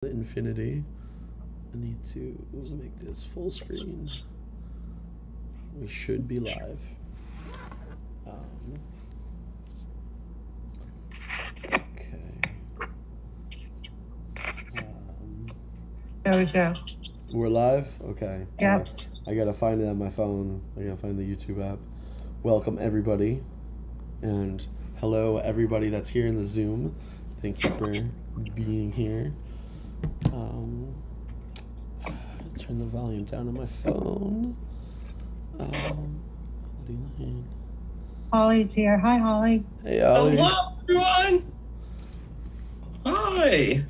Infinity. I need to make this full screen. We should be live. Okay. There we go. We're live? Okay. Yep. I gotta find it on my phone. I gotta find the YouTube app. Welcome everybody. And hello everybody that's here in the Zoom. Thank you for being here. Turn the volume down on my phone. Holly's here. Hi, Holly. Hey, Holly. Hello, everyone. Hi.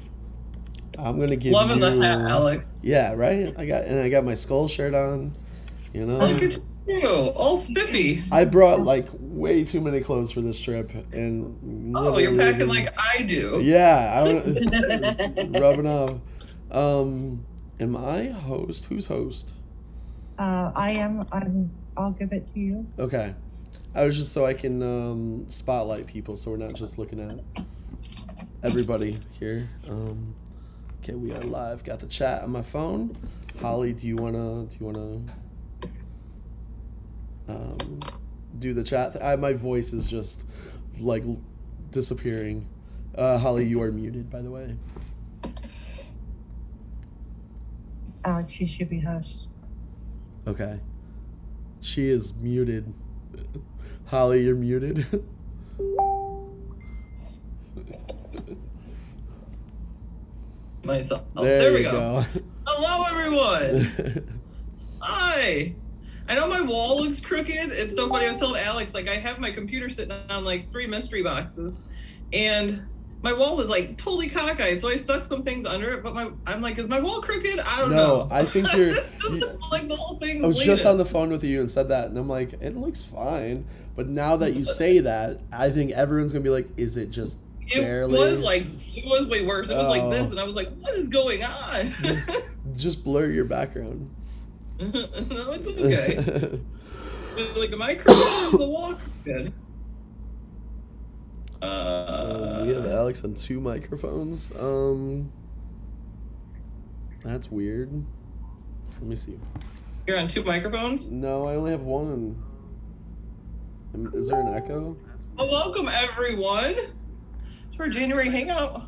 I'm gonna give Loving you. the hat, Alex. Yeah, right. I got my skull shirt on. You know. Look at you, all spiffy. I brought like way too many clothes for this trip, and Oh, you're packing like I do. Yeah, I don't rubbing off. Am I host? Who's host? I am. I'll give it to you. Okay. I was just so I can spotlight people, so we're not just looking at everybody here. Okay, we are live. Got the chat on my phone. Holly, do you wanna do the chat? My voice is just like disappearing. Holly, you are muted, by the way. Alex, you should be host. Okay. She is muted. Holly, you're muted. Myself. There we you go. Hello, everyone. Hi. I know my wall looks crooked. It's so funny. I was telling Alex, like, I have my computer sitting on like 3 mystery boxes, and my wall was like totally cockeyed, so I stuck some things under it. But I'm like, is my wall crooked? I don't know. No, I think you're. It just looks like the whole thing. I was just on the phone with you and said that, and I'm like, it looks fine. But now that you say that, I think everyone's gonna be like, is it just barely? It was way worse. It was like this, and I was like, what is going on? Just blur your background. No, it's okay. Like, am I crooked? Is the wall crooked? We have Alex on 2 microphones. That's weird. Let me see. You're on 2 microphones? No, I only have 1. Is there an echo? Well, welcome everyone to our January hangout.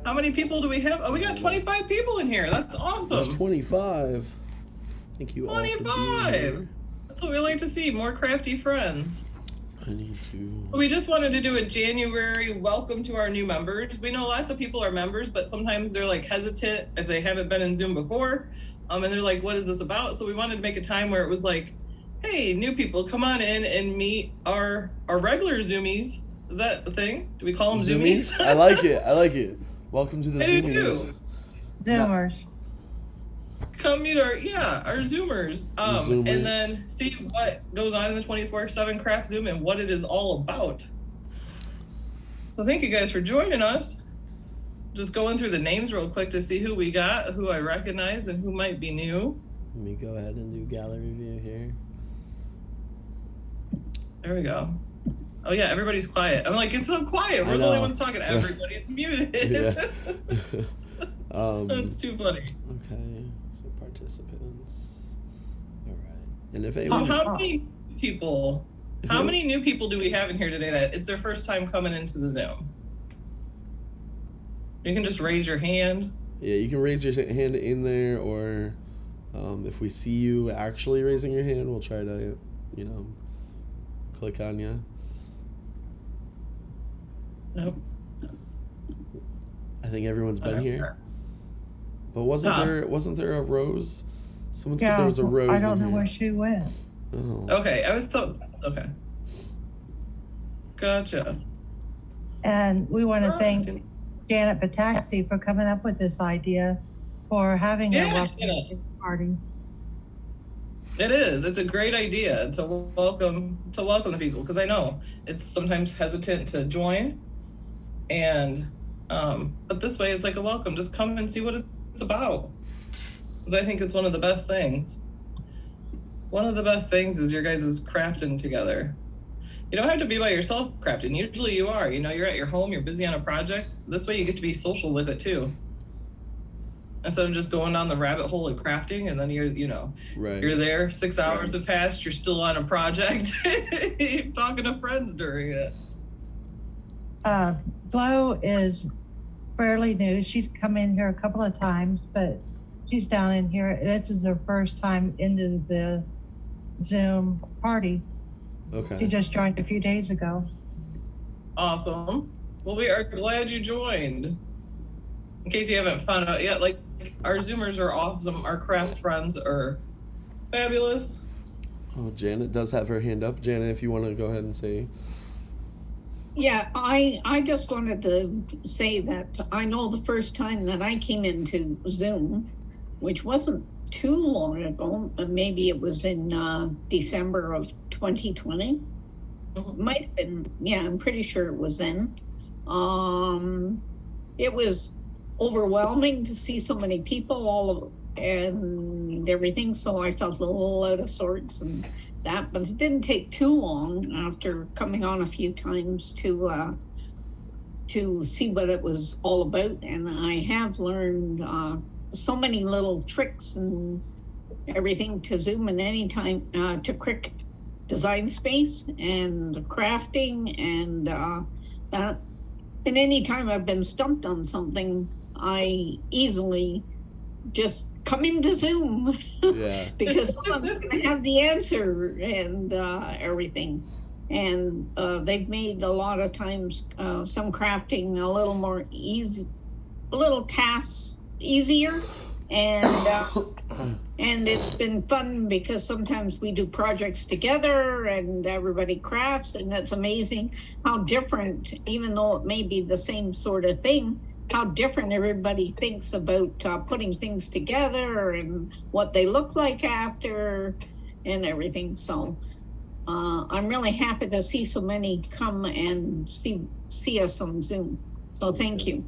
How many people do we have? Oh, we got 25 people in here. That's awesome. There's 25. Thank you all for being 25. here. That's what we like to see. More crafty friends. I need to. We just wanted to do a January welcome to our new members. We know lots of people are members, but sometimes they're like hesitant if they haven't been in Zoom before. And they're like, what is this about? So we wanted to make a time where it was like, hey, new people, come on in and meet our regular Zoomies. Is that the thing? Do we call them Zoomies? I like it. I like it. Welcome to the I do Zoomies. too. Zoomers. Come meet our Zoomers. Zoomers. And then see what goes on in the 24/7 craft Zoom and what it is all about. So thank you guys for joining us. Just going through the names real quick to see who we got, who I recognize, and who might be new. Let me go ahead and do gallery view here. There we go. Oh yeah, everybody's quiet. I'm like, it's so quiet. We're the only ones talking. Everybody's muted. Yeah. That's too funny. Okay, so participants. All right. And if So anyone, how many people? How many new people do we have in here today that it's their first time coming into the Zoom? You can just raise your hand. yeah, you can raise your hand in there, or if we see you actually raising your hand, we'll try to, click on you. Nope. I think everyone's been here. But wasn't there a Rose? Someone said there was a Rose. I don't know here. where she went. Oh. Okay, I was told. Okay. Gotcha. And we want to thank Janet. Janet Bataxi for coming up with this idea for having a welcome Janet. party. It is. It's a great idea to welcome the people, because I know it's sometimes hesitant to join, and but this way it's like a welcome. Just come and see what it's about, because I think it's one of the best things. One of the best things is your guys' crafting together. You don't have to be by yourself crafting. Usually you are. You're at your home. You're busy on a project. This way you get to be social with it too. instead of just going down the rabbit hole of crafting, and then Right. you're there, 6 hours have passed, you're still on a project, you're talking to friends during it. Flo is fairly new. She's come in here a couple of times, but she's down in here. This is her first time into the Zoom party. Okay. She just joined a few days ago. Awesome. Well, we are glad you joined. In case you haven't found out yet, like, our Zoomers are awesome. Our craft friends are fabulous. Oh, Janet does have her hand up. Janet, if you want to go ahead and say. Yeah, I just wanted to say that I know the first time that I came into Zoom, which wasn't too long ago, maybe it was in December of 2020. Might have been, yeah, I'm pretty sure it was then. It was overwhelming to see so many people and everything, so I felt a little out of sorts and that, but it didn't take too long after coming on a few times to see what it was all about. And I have learned so many little tricks and everything to Zoom and anytime to Cricut design space and crafting and that. And anytime I've been stumped on something, I easily just come into Zoom because someone's going to have the answer and everything. And they've made a lot of times some crafting a little more easy, a little tasks easier. And it's been fun because sometimes we do projects together and everybody crafts, and it's amazing how different, even though it may be the same sort of thing, how different everybody thinks about putting things together and what they look like after and everything. So I'm really happy to see so many come and see us on Zoom. So thank you.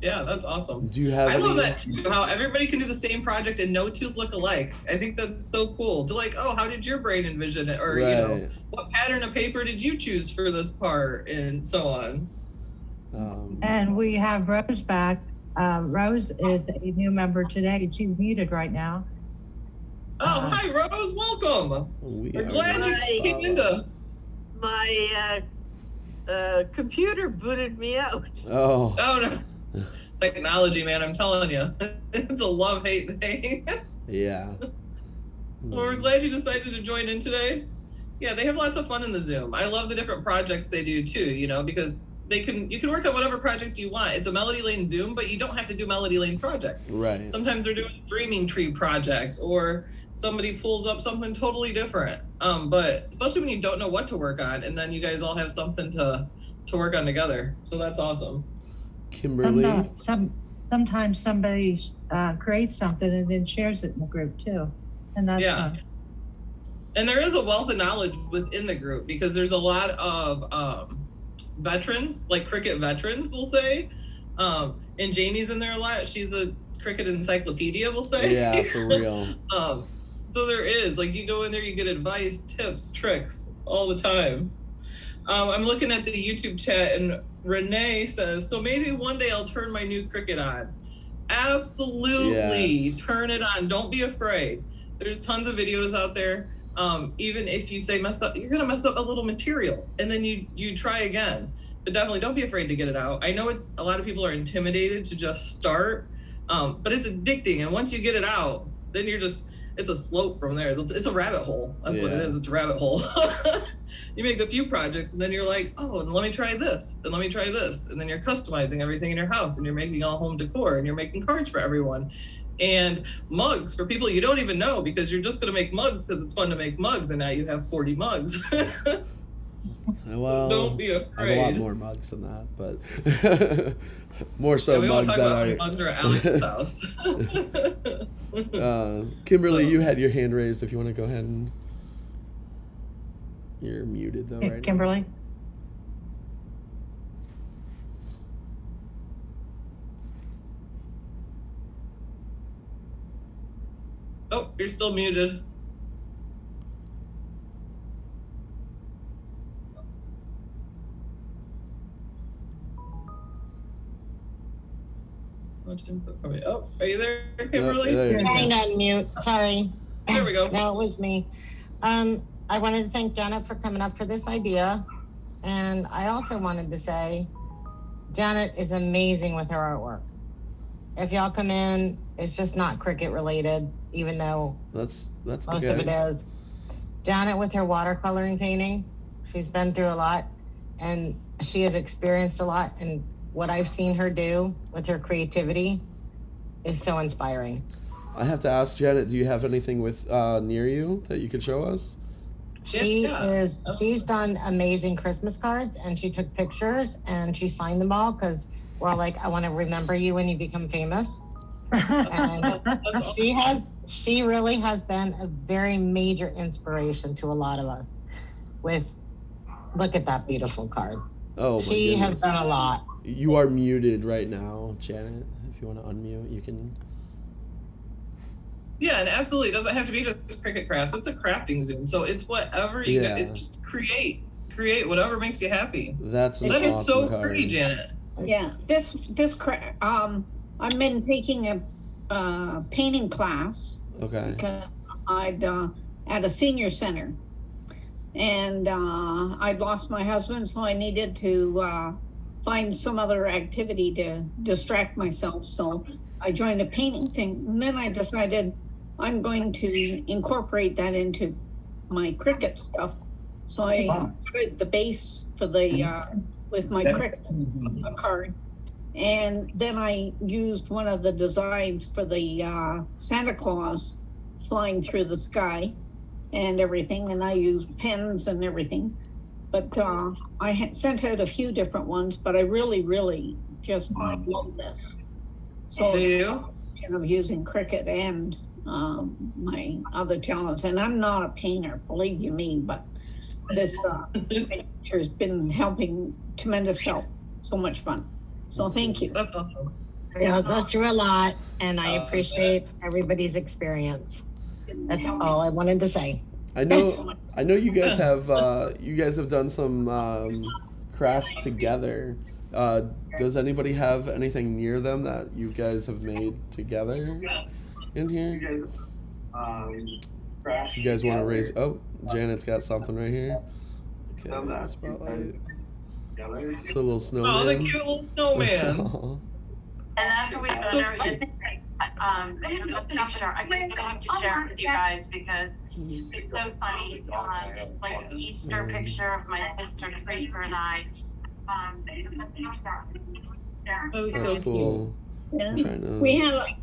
Yeah, that's awesome. Do you have I love that too, how everybody can do the same project and no two look alike. I think that's so cool. To like, oh, how did your brain envision it? Or, what pattern of paper did you choose for this part? And so on. And we have Rose back. Rose is a new member today. She's muted right now. Oh, hi, Rose. Welcome. We're glad you came into. My computer booted me out. Oh no. Technology, man, I'm telling you. It's a love-hate thing. Yeah. Well, we're glad you decided to join in today. Yeah, they have lots of fun in the Zoom. I love the different projects they do too, because you can work on whatever project you want. It's a Melody Lane Zoom, but you don't have to do Melody Lane projects. Right. Sometimes they're doing dreaming tree projects, or somebody pulls up something totally different. But especially when you don't know what to work on, and then you guys all have something to work on together. So that's awesome. Kimberly. Sometimes somebody creates something and then shares it in the group too, and that's fun. And there is a wealth of knowledge within the group because there's a lot of veterans, like Cricut veterans, we'll say. And Jamie's in there a lot. She's a Cricut encyclopedia, we'll say. Yeah, for real. So there is, like, you go in there, you get advice, tips, tricks all the time. I'm looking at the YouTube chat, and Renee says, so maybe one day I'll turn my new Cricut on. Absolutely. Turn it on. Don't be afraid. There's tons of videos out there. Even if you say mess up, you're going to mess up a little material, and then you try again. But definitely don't be afraid to get it out. I know a lot of people are intimidated to just start, but it's addicting. And once you get it out, then it's a slope from there. It's a rabbit hole. That's what it is. It's a rabbit hole. You make a few projects and then you're like, oh, and let me try this, and let me try this. And then you're customizing everything in your house, and you're making all home decor, and you're making cards for everyone. And mugs for people you don't even know, because you're just going to make mugs because it's fun to make mugs, and now you have 40 mugs. Well, don't be afraid. I have a lot more mugs than that, but more so mugs that are under Alex's house. Kimberly, you had your hand raised. If you want to go ahead and you're muted though, right? Kimberly. Oh, you're still muted. much input from me. Oh, are you there, Kimberly? there you go. Trying to unmute. Sorry. There we go. No, it was me. I wanted to thank Janet for coming up for this idea. And I also wanted to say, Janet is amazing with her artwork. If y'all come in, it's just not Cricut related, even though That's most okay. of it is. Janet with her watercoloring painting, she's been through a lot and she has experienced a lot. And what I've seen her do with her creativity is so inspiring. I have to ask Janet, do you have anything with near you that you could show us? She's done amazing Christmas cards and she took pictures and she signed them all because we're all like, I want to remember you when you become famous. And she really has been a very major inspiration to a lot of us look at that beautiful card. Oh, my She goodness. has done a lot. You are muted right now, Janet. If you want to unmute, you can. Yeah, and absolutely, it doesn't have to be just Cricut crafts. It's a crafting Zoom, so it's whatever you Yeah. just create whatever makes you happy. That's an That is so awesome card. pretty, Janet. Yeah, I've been taking a painting class Okay. because I'd at a senior center, and I'd lost my husband, so I needed to find some other activity to distract myself. So I joined a painting thing, and then I decided I'm going to incorporate that into my Cricut stuff. So I did the base for the with my Cricut card, and then I used one of the designs for the Santa Claus flying through the sky and everything, and I used pens and everything. But I had sent out a few different ones, but I really just love this. So Do it's a you? combination of using Cricut and my other talents, and I'm not a painter, believe you me, but this picture has been helping, tremendous help, so much fun. So thank you. That's awesome. Y'all go through a lot and I appreciate everybody's experience. That's all I wanted to say. I know you guys have done some crafts together. Does anybody have anything near them that you guys have made together in here? You guys want to raise? Oh, Janet's got something right here. Okay, spotlight. It's a little snowman. Oh, the cute little snowman. And after we go there, I have to share it with you guys because it's so funny. It's like an Easter picture of my sister Fraser and I. That was so That's cool. Yeah. I'm trying to.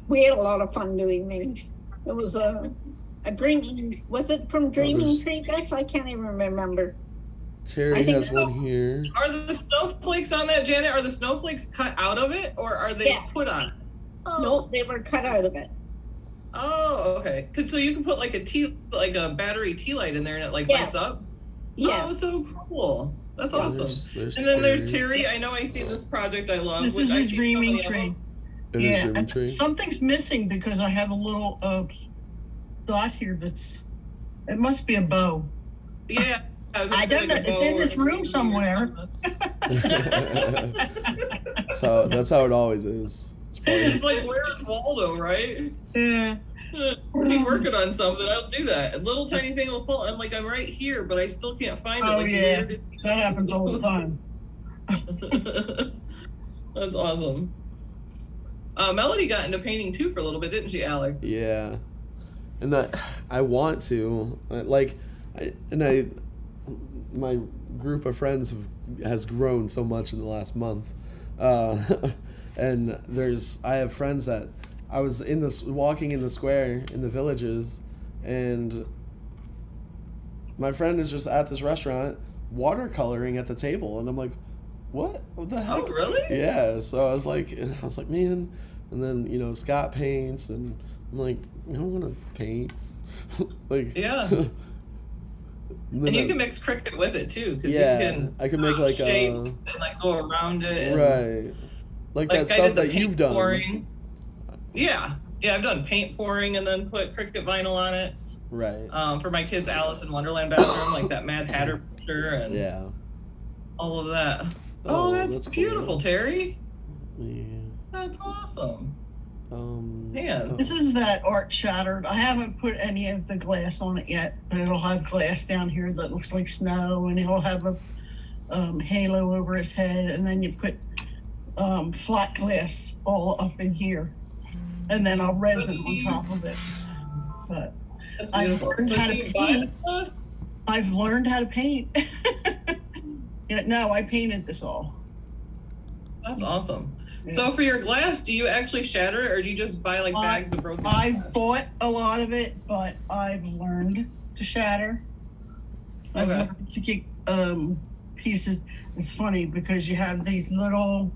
We had a lot of fun doing these. It was a dreaming. Was it from Dreaming Tree? Guess I can't even remember. Terry I think has so. one here. Are the snowflakes on that, Janet? Are the snowflakes cut out of it, or are they Yes. put on it? Nope, they were cut out of it. Oh, okay. So you can put like a battery tea light in there, and it like lights Yes. up. Yes. Oh, so cool. That's Yeah, awesome. there's And then there's Terry. Terry. I know I see this project I love. This which is I a see so dreaming many of tree. them. It is Yeah, Dreaming and Tree. something's missing because I have a little dot here it must be a bow. Yeah. I don't know, it's in this room somewhere. That's how it always is. It's It's probably, like, where's Waldo, right? Yeah. Be working on something, I'll do that. A little tiny thing will fall. I'm like, I'm right here, but I still can't find it. Oh, Like, yeah. where did- That happens all the time. That's awesome. Melody got into painting too for a little bit, didn't she, Alex? yeah. And I want to my group of friends has grown so much in the last month, and I have friends that I was walking in the square in the villages, and my friend is just at this restaurant watercoloring at the table, and I'm like, what the heck? Oh, really? Yeah, so I was like, man, and then Scott paints, and I'm like, I don't want to paint. Like, Yeah. then And you I- can mix Cricut with it too, because yeah, you can I can make like shape a and like go around it. And, right, like that I stuff did the that paint you've done. pouring. Yeah, I've done paint pouring and then put Cricut vinyl on it. Right. For my kids' Alice in Wonderland bathroom, like that Mad Hatter picture and Yeah. all of that. Oh, Oh, that's that's cool. beautiful, Terry. Yeah. That's awesome. Man. This is that art shattered. I haven't put any of the glass on it yet, but it'll have glass down here that looks like snow, and he'll have a halo over his head, and then you put flat glass all up in here, and then I'll resin on top of it. But That's I've beautiful. learned So how do to you buy paint. that? I've learned how to paint. Yeah, no, I painted this all. That's awesome. Yeah. So for your glass, do you actually shatter it, or do you just buy like bags of broken I glass? bought a lot of it, but I've learned to shatter. I've Okay. learned to get pieces. It's funny because you have these little,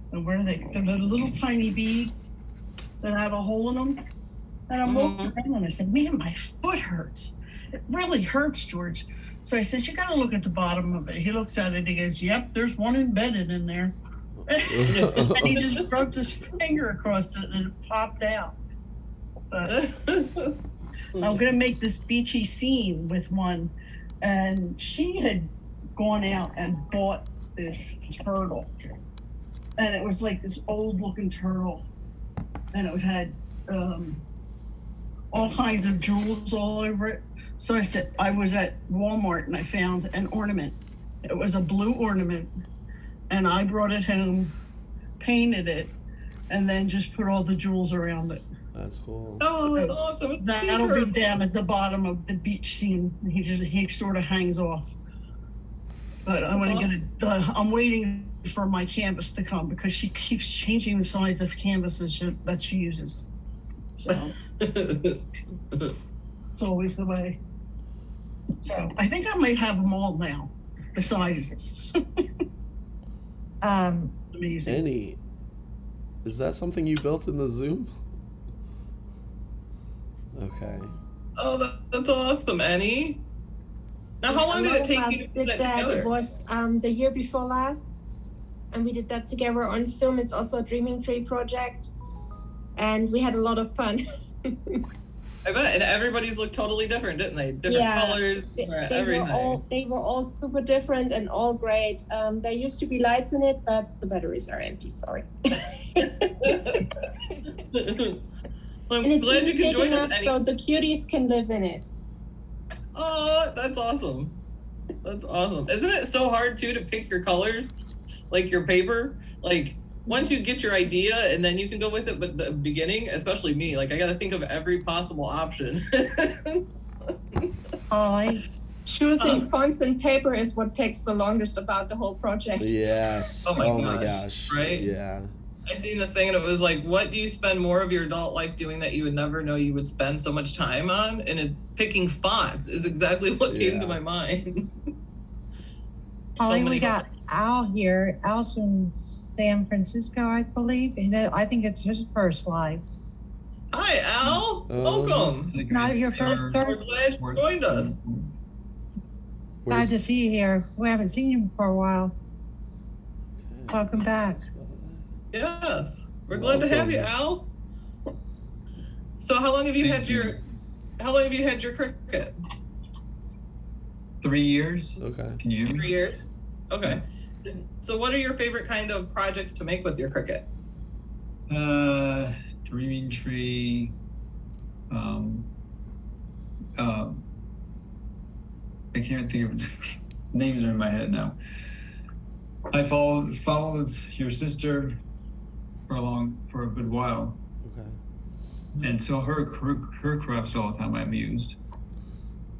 where are they? They're little tiny beads that have a hole in them. And I'm walking around and I said, man, my foot hurts. It really hurts, George. So I said, you gotta look at the bottom of it. He looks at it, he goes, yep, there's one embedded in there. And he just rubbed his finger across it and it popped out. But I'm gonna make this beachy scene with one. And she had gone out and bought this turtle. And it was like this old looking turtle. And it had all kinds of jewels all over it. So I said, I was at Walmart and I found an ornament. It was a blue ornament. And I brought it home, painted it, and then just put all the jewels around it. That's cool. Oh, that's awesome. That'll be down at the bottom of the beach scene. He sort of hangs off. But I'm gonna get it done. I'm waiting for my canvas to come because she keeps changing the size of canvases that she uses. So it's always the way. So I think I might have them all now, the sizes. Amazing. Annie, is that something you built in the Zoom? Okay. Oh, that's awesome, Annie. Now, how long did it take you to put that together? It was the year before last, and we did that together on Zoom. It's also a Dreaming Tree project, and we had a lot of fun. I bet, and everybody's looked totally different, didn't they? Different colors, everything. They were all super different and all great. There used to be lights in it, but the batteries are empty. Sorry. Well, I'm And it's glad you even can big join enough us, Annie. so the cuties can live in it. Oh, that's awesome. That's awesome. Isn't it so hard too to pick your colors, like your paper? Like once you get your idea and then you can go with it, but the beginning, especially me, like I got to think of every possible option. Holly, Choosing fonts and paper is what takes the longest about the whole project. Yes. Oh my gosh, right? Yeah. I seen this thing and it was like, what do you spend more of your adult life doing that you would never know you would spend so much time on? And it's picking fonts is exactly what came to my mind. Holly, we got Al here. Al's from San Francisco, I believe. And I think it's his first live. Hi, Al. Welcome. Not your first, We're third. glad you joined us. Glad to see you here. We haven't seen you for a while. Welcome back. Yes, we're glad to have you, Al. So, how long have you had your Cricut? 3 years. Okay. Can you? 3 years. Okay. So, what are your favorite kind of projects to make with your Cricut? Dreaming Tree. I can't think of names are in my head now. I followed your sister for a good while. Okay. And so her crafts all the time I'm used.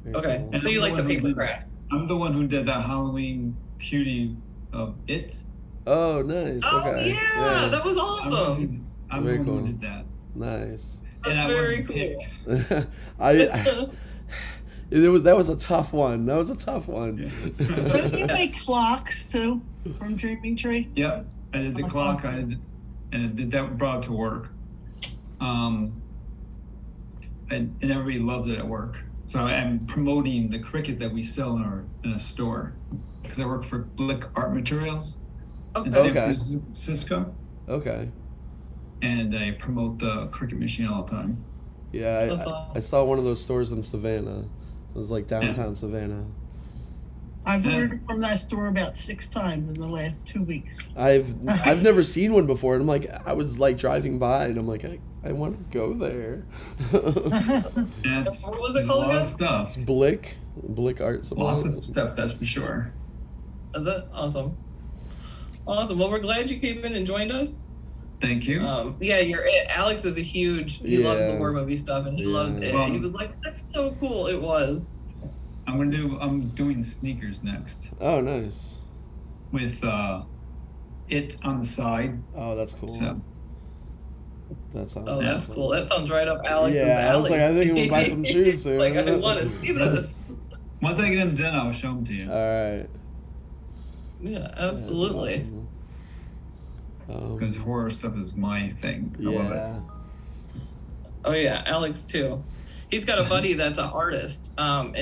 Very Okay. cool. So you like the paper craft? I'm the one who did that Halloween cutie of it. Oh, nice. Oh Okay. yeah, that was awesome. I'm Very the one cool. who did that. Nice. And I Very wasn't cool. picked. That was a tough one. That was a tough one. Don't you make clocks too from Dreaming Tree? Yep, I did the Awesome. clock. And I did that, brought it to work. And everybody loves it at work. So I'm promoting the Cricut that we sell in a store because I work for Blick Art Materials in San Okay. Francisco, Okay. and I promote the Cricut machine all the time. Yeah, That's I awesome. saw one of those stores in Savannah. It was like downtown Savannah. I've ordered from that store about 6 times in the last 2 weeks. I've never seen one before, and I'm like, I was like driving by, and I'm like, I want to go there. That's What was it there's a called lot again? of stuff. It's Blick Art Supply. Lots of stuff, that's for sure. Is that awesome? Awesome. Well, we're glad you came in and joined us. Thank you. Yeah, Alex is a huge. He loves the Yeah. horror movie stuff, and he loves it. Well, He was like, "That's so cool." It was. I'm doing sneakers next Oh, nice. with it on the side. Oh, that's cool. So That sounds Oh, that's awesome. cool. That sounds right up Alex's Yeah, I was alley. like, I think I'm gonna buy some shoes soon. Like, I want to see this. once I get them done, I'll show them to you. All right. Yeah, absolutely. Because horror stuff is my thing. I love it. Yeah. Oh yeah, Alex too. He's got a buddy that's an artist, and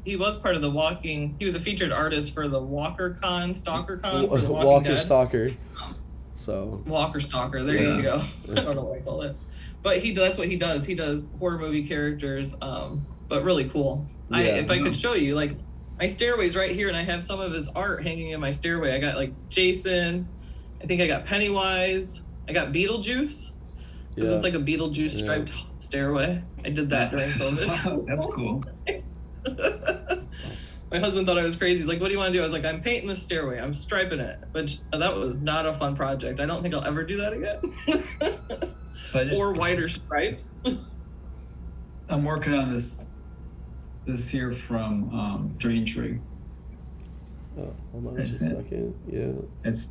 he was part of the he was a featured artist for the Stalker Con for the Walking Walker Dead. Stalker. So. Walker Stalker, there Yeah. you go. I don't know what I call it. But that's what he does. He does horror movie characters, but really cool. Yeah. If I could show you, like, my stairway's right here, and I have some of his art hanging in my stairway. I got like Jason, I think I got Pennywise, I got Beetlejuice. Because Yeah. it's like a Beetlejuice striped stairway. I did that during COVID. That's cool. My husband thought I was crazy. He's like, "What do you want to do?" I was like, "I'm painting the stairway. I'm striping it." But that was not a fun project. I don't think I'll ever do that again. So Or wider stripes. I'm working on this here from Dream Tree. Oh, hold on That's just a it. second. Yeah. It's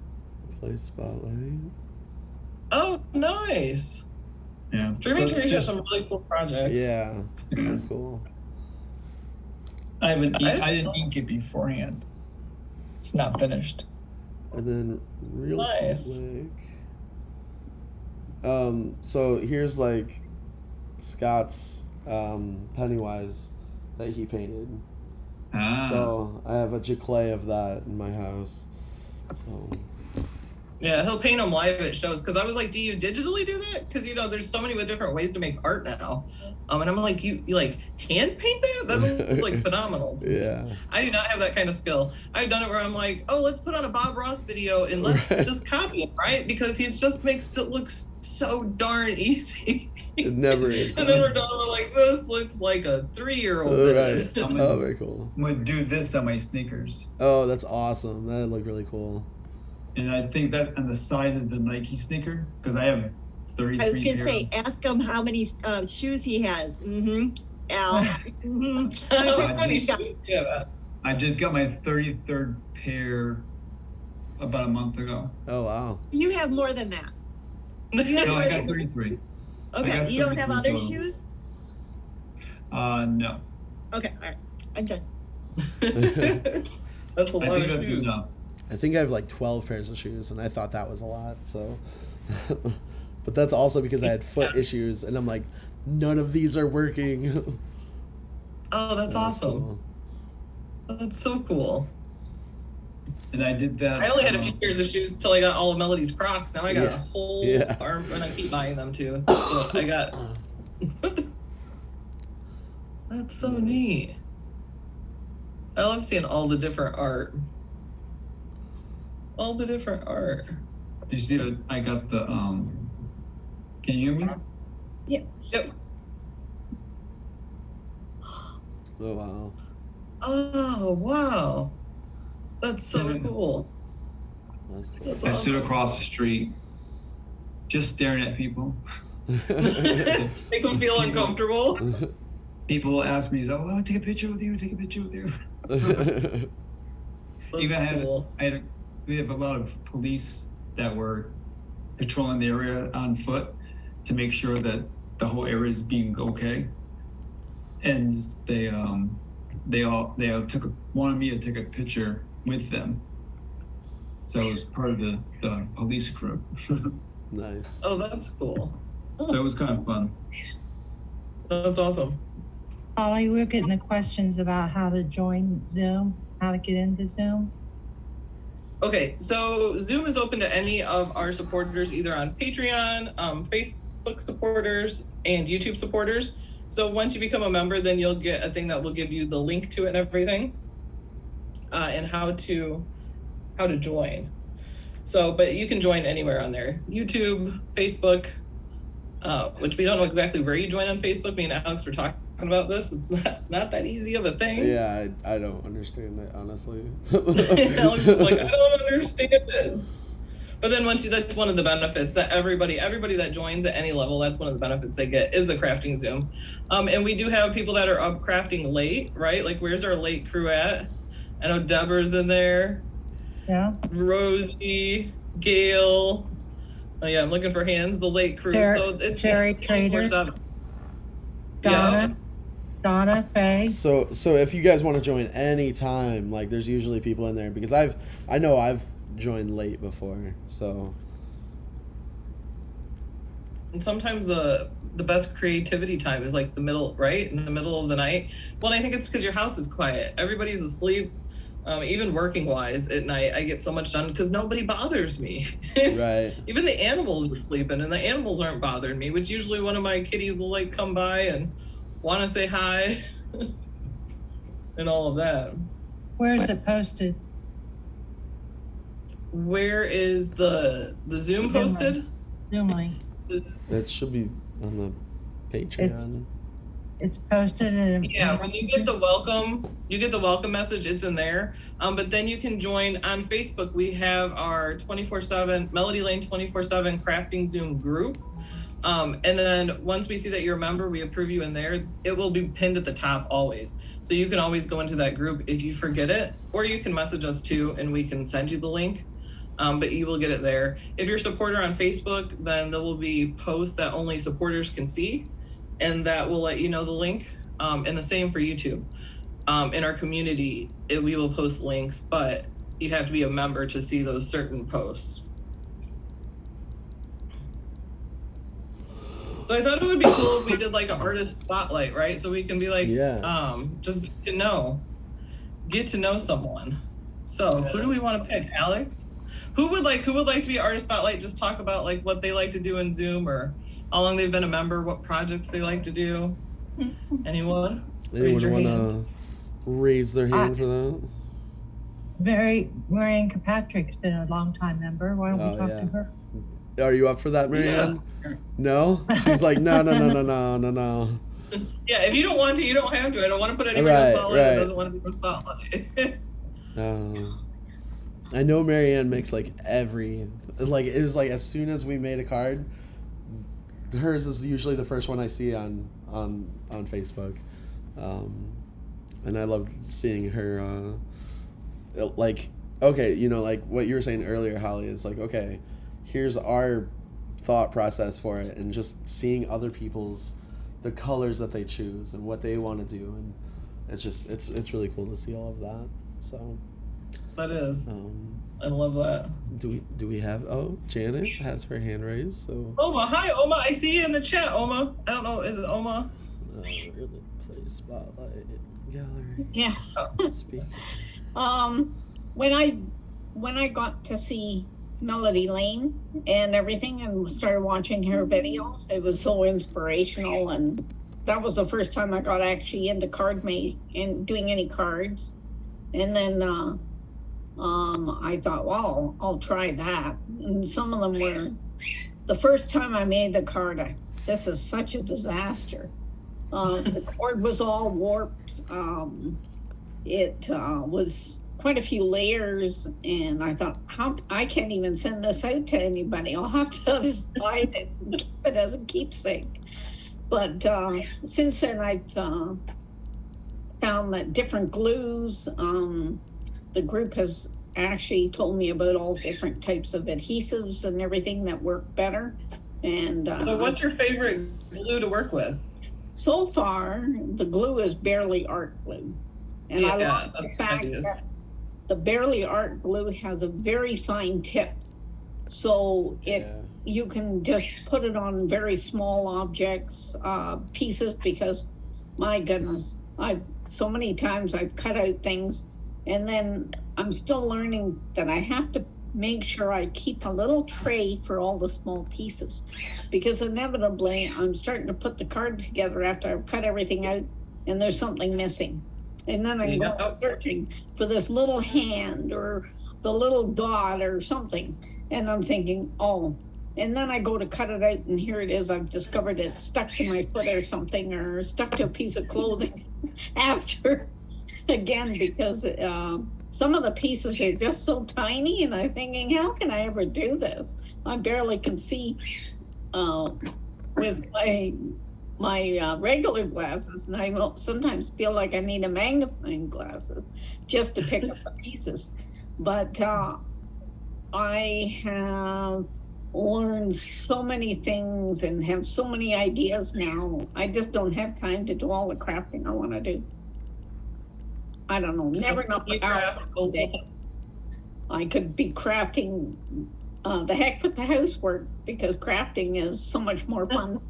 Play spotlight. Oh, nice. yeah. Dreaming So it's Tree has just- some really cool projects. Yeah. Yeah. That's cool. I didn't ink it beforehand. It's not finished. And then real Nice. quick. So here's like Scott's Pennywise that he painted. Ah. So I have a Giclée of that in my house. So Yeah, he'll paint them live at shows. Because I was like, "Do you digitally do that?" Because there's so many different ways to make art now. And I'm like, you like hand paint that? That looks like phenomenal. yeah. I do not have that kind of skill. I've done it where I'm like, "Oh, let's put on a Bob Ross video and let's Right. just copy it, right?" Because he just makes it look so darn easy. It never is. And then we're done. We're like, "This looks like a 3-year-old." All did right. it." Oh, very cool. I'm gonna do this on my sneakers. Oh, that's awesome. That looked really cool. And I think that on the side of the Nike sneaker, because I have 33 I was gonna pair. say, ask him how many shoes he has. Al. How many shoes do you have? I just got my 33rd pair about a month ago. Oh, wow. You have more than that. You have No, more I got than- 33. I Okay, got you don't have 33 other total. shoes? No. Okay, all right. I'm done. That's a I lot think of that's shoes. enough. I think I have like 12 pairs of shoes, and I thought that was a lot. So, but that's also because I had foot issues, and I'm like, none of these are working. Oh, that's awesome. Cool. That's so cool. And I did that. I only had a few pairs of shoes until I got all of Melody's Crocs. Now I got Yeah. a whole Yeah. arm, and I keep buying them too. So I got. That's so neat. I love seeing all the different art. All the different art. Did you see that I got the can you hear me? Yep. Oh, wow. Oh wow, that's so Yeah. cool. That's cool. That's I stood awesome. across the street just staring at people. Make them feel uncomfortable. People ask me, "Oh, take a picture with you. Take a picture with you." That's Even cool. we have a lot of police that were patrolling the area on foot to make sure that the whole area is being okay. And they wanted me to take a picture with them. So it was part of the police crew. Nice. Oh, that's cool. So it was kind of fun. That's awesome. Holly, we're getting the questions about how to join Zoom, how to get into Zoom. Okay, so Zoom is open to any of our supporters, either on Patreon, Facebook supporters, and YouTube supporters. So once you become a member, then you'll get a thing that will give you the link to it and everything. and how to join. So, but you can join anywhere on there. YouTube, Facebook, which we don't know exactly where you join on Facebook. Me and Alex were talking about this. It's not that easy of a thing. Yeah, I don't understand it, honestly. Alex is like, I don't understand it. But then that's one of the benefits that everybody that joins at any level, that's one of the benefits they get is the crafting Zoom. And we do have people that are up crafting late, right? Like, where's our late crew at? I know Deborah's in there. Yeah. Rosie, Gail. Oh yeah, I'm looking for hands. The late crew. So it's Terry Trader. 24/7. Donna, Faye. So if you guys want to join any time, like, there's usually people in there, because I know I've joined late before, so. And sometimes the best creativity time is like the middle, right? In the middle of the night. Well, I think it's because your house is quiet. Everybody's asleep. Even working wise at night, I get so much done because nobody bothers me. Right. Even the animals were sleeping and the animals aren't bothering me, which usually one of my kitties will like come by and want to say hi and all of that. Where is it posted? Where is the Zoom posted? Zoom link. It should be on the Patreon. It's posted in. Yeah, when you get the welcome message, it's in there. But then you can join on Facebook. We have our 24/7 Melody Lane 24/7 crafting Zoom group. And then once we see that you're a member, we approve you in there. It will be pinned at the top always. So you can always go into that group if you forget it, or you can message us too, and we can send you the link. But you will get it there. If you're a supporter on Facebook, then there will be posts that only supporters can see, and that will let you know the link. And the same for YouTube. In our community, we will post links, but you have to be a member to see those certain posts. So I thought it would be cool if we did like an artist spotlight, right? So we can be like, just get to know someone. So who do we want to pick, Alex? Who would like to be artist spotlight? Just talk about like what they like to do in Zoom, or how long they've been a member, what projects they like to do. Anyone? Anyone want to raise their hand for that? Marianne Kirkpatrick's been a long time member. Why don't we talk to her? Are you up for that, Marianne? Yeah. No? She's like, no. Yeah, if you don't want to, you don't have to. I don't want to put anybody in the spotlight that doesn't want to be in the spotlight. I know Marianne makes like it was like as soon as we made a card, hers is usually the first one I see on Facebook. And I love seeing her like, okay, you know, like what you were saying earlier, Holly, is like, okay, here's our thought process for it, and just seeing other people's, the colors that they choose and what they want to do, and it's really cool to see all of that. So that is. I love that. Do we have? Oh, Janet has her hand raised. So. Oma, hi, Oma. I see you in the chat, Oma. I don't know. Is it Oma? Really play spotlight gallery. Yeah. Speak. When I got to see Melody Lane and everything, and started watching her videos, it was so inspirational, and that was the first time I got actually into card making and doing any cards. And then I thought, well, I'll try that. And some of them were, the first time I made the card, this is such a disaster. The cord was all warped. It was quite a few layers, and I thought, I can't even send this out to anybody. I'll have to slide it and keep it as a keepsake. But since then, I've found that different glues, the group has actually told me about all different types of adhesives and everything that work better. And so what's your favorite glue to work with? So far, the glue is Barely Art glue. And I like the fact that the Barely Art glue has a very fine tip. So you can just put it on very small objects, pieces, because my goodness, so many times I've cut out things, and then I'm still learning that I have to make sure I keep a little tray for all the small pieces, because inevitably I'm starting to put the card together after I've cut everything out and there's something missing. And then I go searching for this little hand or the little dot or something. And I'm thinking, oh, and then I go to cut it out and here it is. I've discovered it stuck to my foot or something, or stuck to a piece of clothing after again, because some of the pieces are just so tiny and I'm thinking, how can I ever do this? I barely can see with my regular glasses, and I will sometimes feel like I need a magnifying glasses just to pick up the pieces. But I have learned so many things and have so many ideas now. I just don't have time to do all the crafting I want to do. I don't know, never know all day. I could be crafting the heck with the housework, because crafting is so much more fun.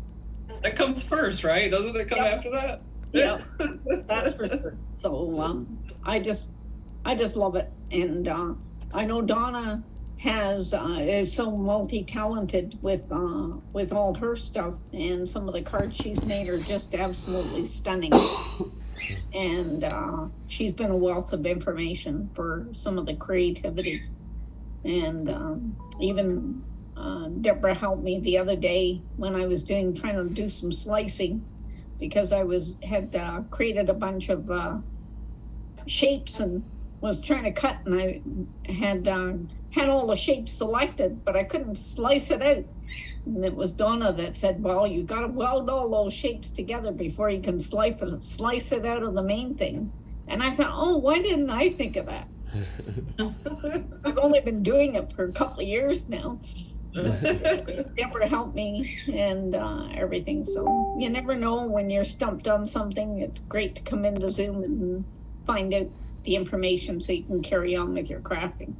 That comes first, right? Doesn't it come after that? Yeah, that's for sure. So I just love it, and I know Donna is so multi-talented with all her stuff, and some of the cards she's made are just absolutely stunning. And she's been a wealth of information for some of the creativity, and even Deborah helped me the other day when I was trying to do some slicing, because I had created a bunch of shapes and was trying to cut, and I had all the shapes selected, but I couldn't slice it out. And it was Donna that said, well, you got to weld all those shapes together before you can slice it out of the main thing. And I thought, oh, why didn't I think of that? I've only been doing it for a couple of years now. Deborah helped me and everything. So you never know when you're stumped on something. It's great to come into Zoom and find out the information so you can carry on with your crafting.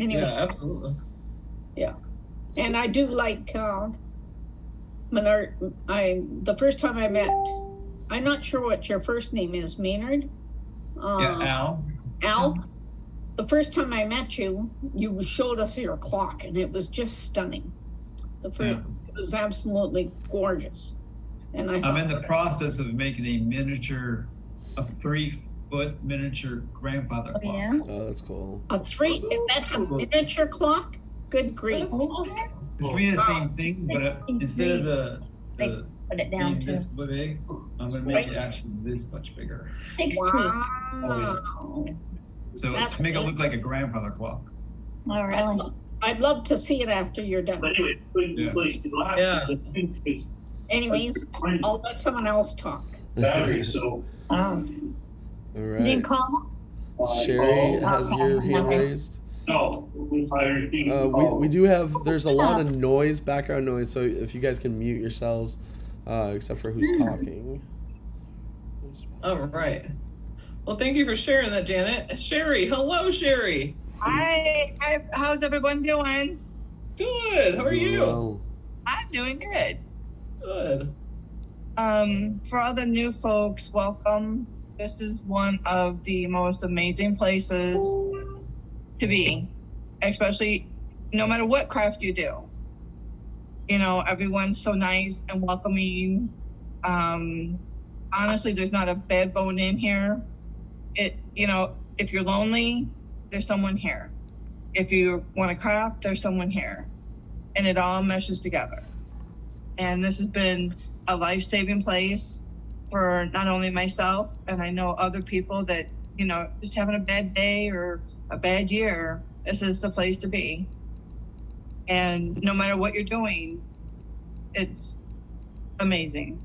Anyway. Yeah, absolutely. Yeah. And I do like Maynard. The first time I met, I'm not sure what your first name is, Maynard? Yeah, Al. Al? The first time I met you, you showed us your clock, and it was just stunning. It was absolutely gorgeous. And I'm in the process of making a 3-foot miniature grandfather clock. Yeah. Oh, that's cool. That's a miniature clock? Good grief. It's gonna be the same thing, but instead of the put it down being to this big, I'm gonna make it actually this much bigger. 60. Wow. So to make it look like a grandfather clock. Oh, really? I'd love to see it after you're done. Anyways, I'll let someone else talk. All right. Didn't call? Sherry has your hand raised. No, we do have, there's a lot of noise, background noise, so if you guys can mute yourselves, except for who's talking. All right. Well, thank you for sharing that, Janet. Sherry, hello, Sherry. Hi, how's everyone doing? Good, how are you? Hello. I'm doing good. Good. For all the new folks, welcome. This is one of the most amazing places to be, especially no matter what craft you do. You know, everyone's so nice and welcoming. Honestly, there's not a bad bone in here. If you're lonely, there's someone here. If you want to craft, there's someone here. And it all meshes together. And this has been a life-saving place for not only myself, and I know other people that, just having a bad day or a bad year, this is the place to be. And no matter what you're doing, it's amazing.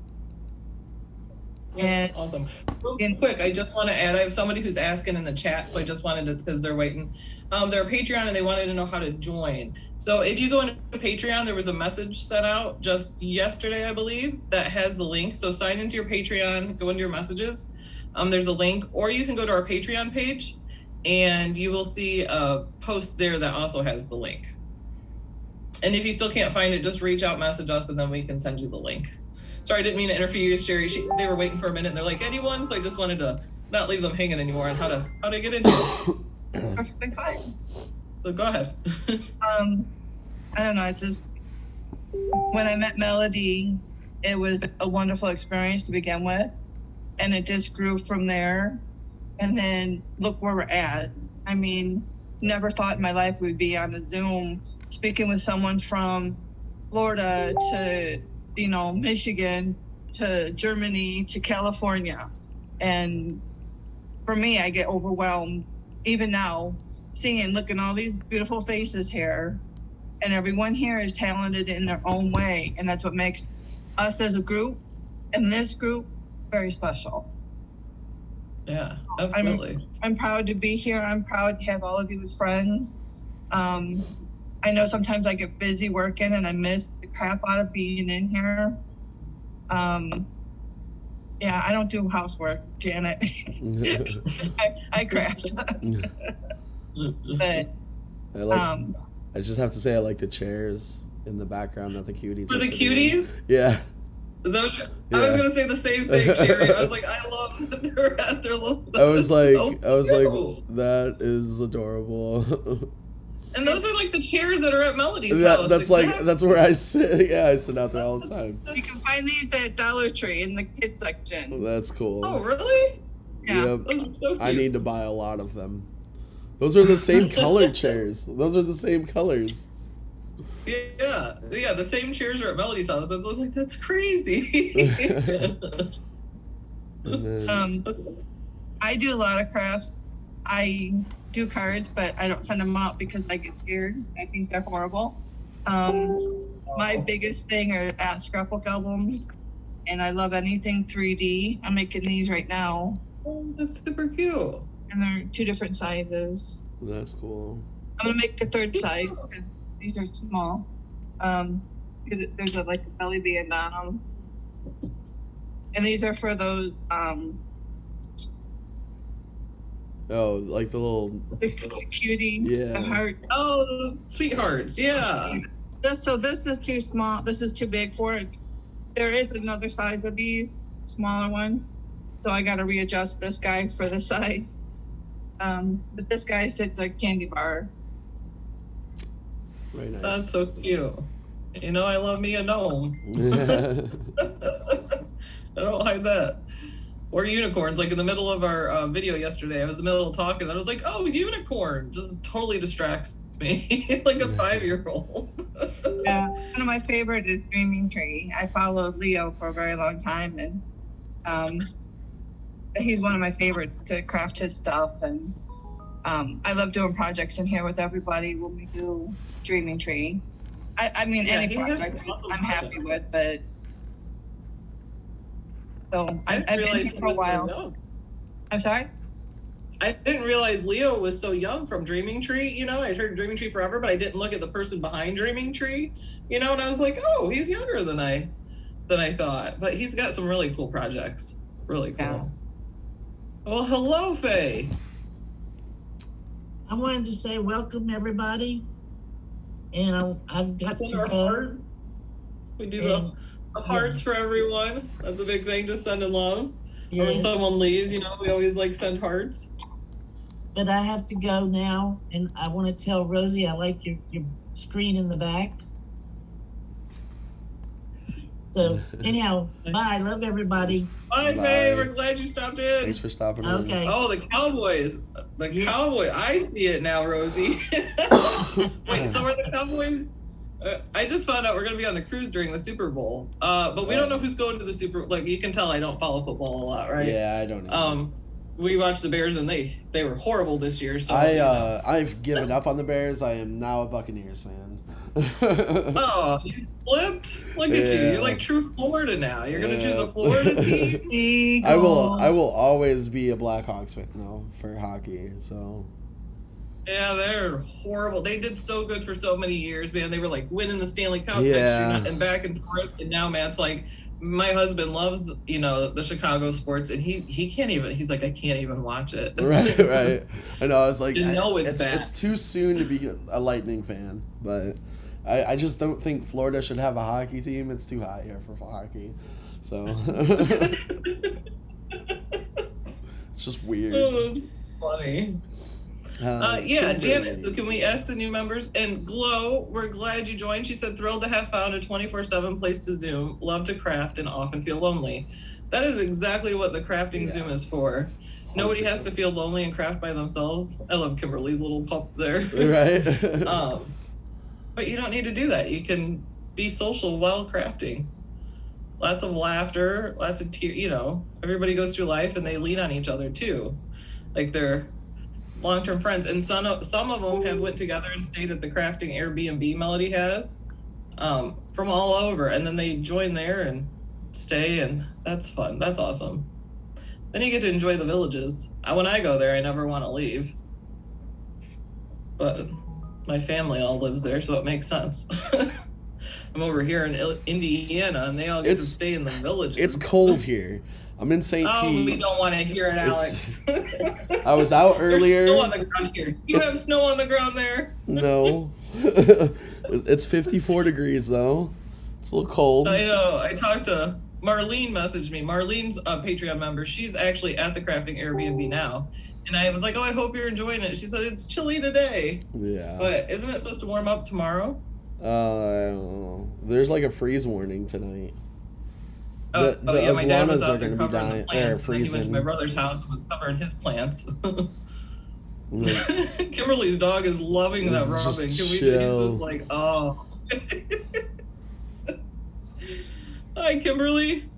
Yeah, awesome. Real quick, I just want to add, I have somebody who's asking in the chat, so I just wanted to, because they're waiting. They're a Patreon and they wanted to know how to join. So if you go into Patreon, there was a message sent out just yesterday, I believe, that has the link. So sign into your Patreon, go into your messages. There's a link, or you can go to our Patreon page and you will see a post there that also has the link. And if you still can't find it, just reach out, message us, and then we can send you the link. Sorry, I didn't mean to interfere you, Sherry. They were waiting for a minute and they're like, anyone? So I just wanted to not leave them hanging anymore on how to get into it. Perfectly fine. So go ahead. I don't know, it's just, when I met Melody, it was a wonderful experience to begin with. and it just grew from there. And then look where we're at. I mean, never thought in my life we'd be on a Zoom speaking with someone from Florida to, you know, Michigan to Germany to California. And for me, I get overwhelmed even now looking all these beautiful faces here, and everyone here is talented in their own way. And that's what makes us as a group and this group very special. Yeah, absolutely. I'm proud to be here. I'm proud to have all of you as friends. I know sometimes I get busy working and I miss the crap out of being in here. Yeah, I don't do housework, Janet. I craft. But I just have to say I like the chairs in the background that the cuties for are the sitting in. cuties. Yeah. Is that what Yeah. I was gonna say the same thing, Sherry. I was like, I love that they're at their little. I was like, cute. that is adorable. And those are like the chairs that are at Melody's That's house. like that's where I sit. Yeah, I sit out there all the time. You can find these at Dollar Tree in the kids section. That's cool. Oh, really? Yeah. Yep. Those are so cute. I need to buy a lot of them. Those are the same color chairs. Those are the same colors. Yeah, the same chairs are at Melody's house. I was like, that's crazy. And then, I do a lot of crafts. I do cards, but I don't send them out because I get scared. I think they're horrible. My biggest thing are scrapbook albums, and I love anything 3D. I'm making these right now. Oh, that's super cute. And they're 2 different sizes. that's cool. I'm gonna make a 3rd size because these are small. There's a belly band on them, and these are for those Oh, like the little the cutie, Yeah. the heart. Oh, sweethearts. Yeah. This is too small. This is too big for it. There is another size of these smaller ones, so I got to readjust this guy for the size. But this guy fits a candy bar. Very nice. That's so cute. You know, I love me a gnome. I don't hide that. Or unicorns. Like in the middle of our video yesterday, I was in the middle of talking and I was like, oh, unicorn. Just totally distracts me like a 5-year-old. Yeah. One of my favorite is Dreaming Tree. I followed Leo for a very long time, and he's one of my favorites to craft his stuff. And I love doing projects in here with everybody when we do Dreaming Tree. I mean, Yeah, any he has project awesome I'm happy projects. with, but so I've been realize here he for a was so while. young. I'm sorry? I didn't realize Leo was so young from Dreaming Tree. You know, I heard Dreaming Tree forever, but I didn't look at the person behind Dreaming Tree. You know, and I was like, oh, he's younger than I thought. But he's got some really cool projects. Really cool. Yeah. Well, hello, Faye. I wanted to say welcome everybody, and I've got Send to our go. heart. We do And, the hearts for everyone. That's a big thing, just sending love. Or when yes, someone leaves, you know, we always like send hearts. but I have to go now, and I want to tell Rosie I like your screen in the back. So anyhow, bye. Love everybody. Bye, Bye. Faye. We're glad you stopped in. Thanks for stopping in. Okay. Oh, the Cowboys. The Yeah. Cowboy. I see it now, Rosie. Wait, so are the Cowboys? I just found out we're going to be on the cruise during the Super Bowl. But we don't know who's going to the Super Bowl. Like, you can tell I don't follow football a lot, right? Yeah, I don't know. We watched the Bears, and they were horrible this year. So I've given up on the Bears. I am now a Buccaneers fan. Oh, you flipped? Look at you. Yeah. You're like true Florida now. You're going to choose Yeah. a Florida team? I will always be a Blackhawks fan though for hockey. So Yeah, they're horrible. They did so good for so many years, man. They were like winning the Stanley Cup Yeah. next year and back and forth. And now Matt's like, my husband loves, you know, the Chicago sports, and he can't even. He's like, I can't even watch it. right. I know. I was like, You know it's bad. it's too soon to be a Lightning fan, but I just don't think Florida should have a hockey team. It's too hot here for hockey, so it's just weird. Oh, that's funny. Yeah, Janet, so Kimberly. can we ask the new members? And Glow, we're glad you joined. She said, thrilled to have found a 24/7 place to Zoom, love to craft, and often feel lonely. That is exactly what the crafting Zoom is for. Nobody has to feel lonely and craft by themselves. I love Kimberly's little pup there. Right. But you don't need to do that. You can be social while crafting. Lots of laughter, lots of tears, you know, everybody goes through life and they lean on each other too. Like they're long-term friends. And some of them have went together and stayed at the crafting Airbnb Melody has from all over. And then they join there and stay, and that's fun. That's awesome. Then you get to enjoy the villages. When I go there, I never want to leave. But my family all lives there, so it makes sense. I'm over here in Indiana, and they all get to stay in the villages. It's cold here. I'm in St. Pete. We don't want to hear it, Alex. I was out earlier. There's snow on the ground here. You have snow on the ground there? No. It's 54 degrees, though. It's a little cold. I know. I talked to Marlene, messaged me. Marlene's a Patreon member. She's actually at the crafting Airbnb now. And I was like, oh, I hope you're enjoying it. She said, it's chilly today. Yeah. But isn't it supposed to warm up tomorrow? I don't know. There's like a freeze warning tonight. The yeah, my dad was iguanas are out there going to be covering the dying, plants. And then he went to freezing. my brother's house and was covering his plants. Kimberly's dog is loving that Just rubbing. He's chill. just like, oh. Hi, Kimberly.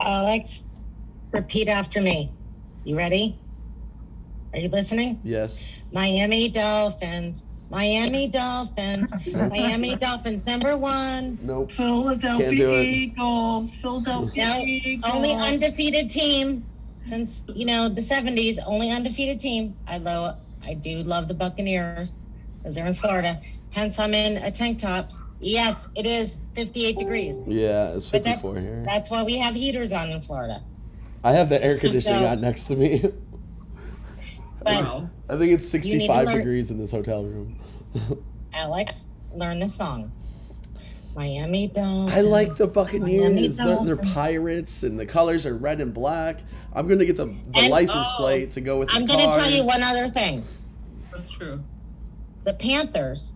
Alex, repeat after me. You ready? Are you listening? Yes. Miami Dolphins. Miami Dolphins. Miami Dolphins, #1. Nope. Philadelphia Can't do it. Eagles. Philadelphia No, Eagles. only undefeated team since, the 70s. Only undefeated team. I do love the Buccaneers because they're in Florida. Hence, I'm in a tank top. Yes, it is 58 degrees. Yeah, it's But 54 here. That's why we have heaters on in Florida. I have the air conditioning So- on next to me. But I think it's You need to 65 learn- degrees in this hotel room. Alex, learn the song. Miami Dolphins. I like the Miami Buccaneers. They're Dolphins. pirates, and the colors are red and black. I'm going to get the license plate to go with the I'm car. going to tell you one other thing. That's true. The Panthers,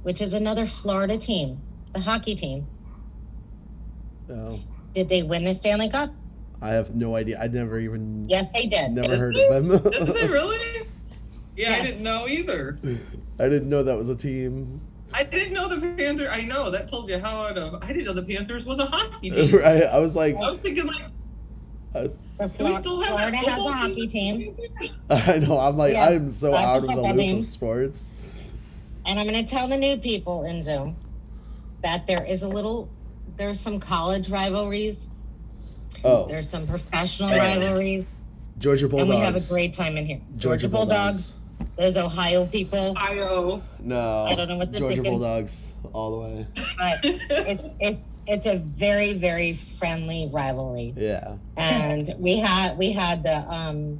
which is another Florida team, the hockey team, Oh, did they win the Stanley Cup? I have no idea. I never even. Yes, they did. Never heard of them. Did they really? Yeah, I Yes. didn't know either. I didn't know that was a team. I didn't know the Panthers. I know that tells you how out of. I didn't know the Panthers was a hockey team. Right? I was like, I was thinking like, do we still have Florida that has a football hockey team? I know. I'm like, Yeah, I'm so that's a out of the football loop team. of sports. And I'm going to tell the new people in Zoom that there's some college rivalries. Oh, There's some professional rivalries. Georgia Bulldogs. And we have a great time in here. Georgia Bulldogs. Those Ohio people. Ohio. No, I don't know what they're Georgia thinking. Bulldogs all the way. But it's a very, very friendly rivalry. Yeah, And we had the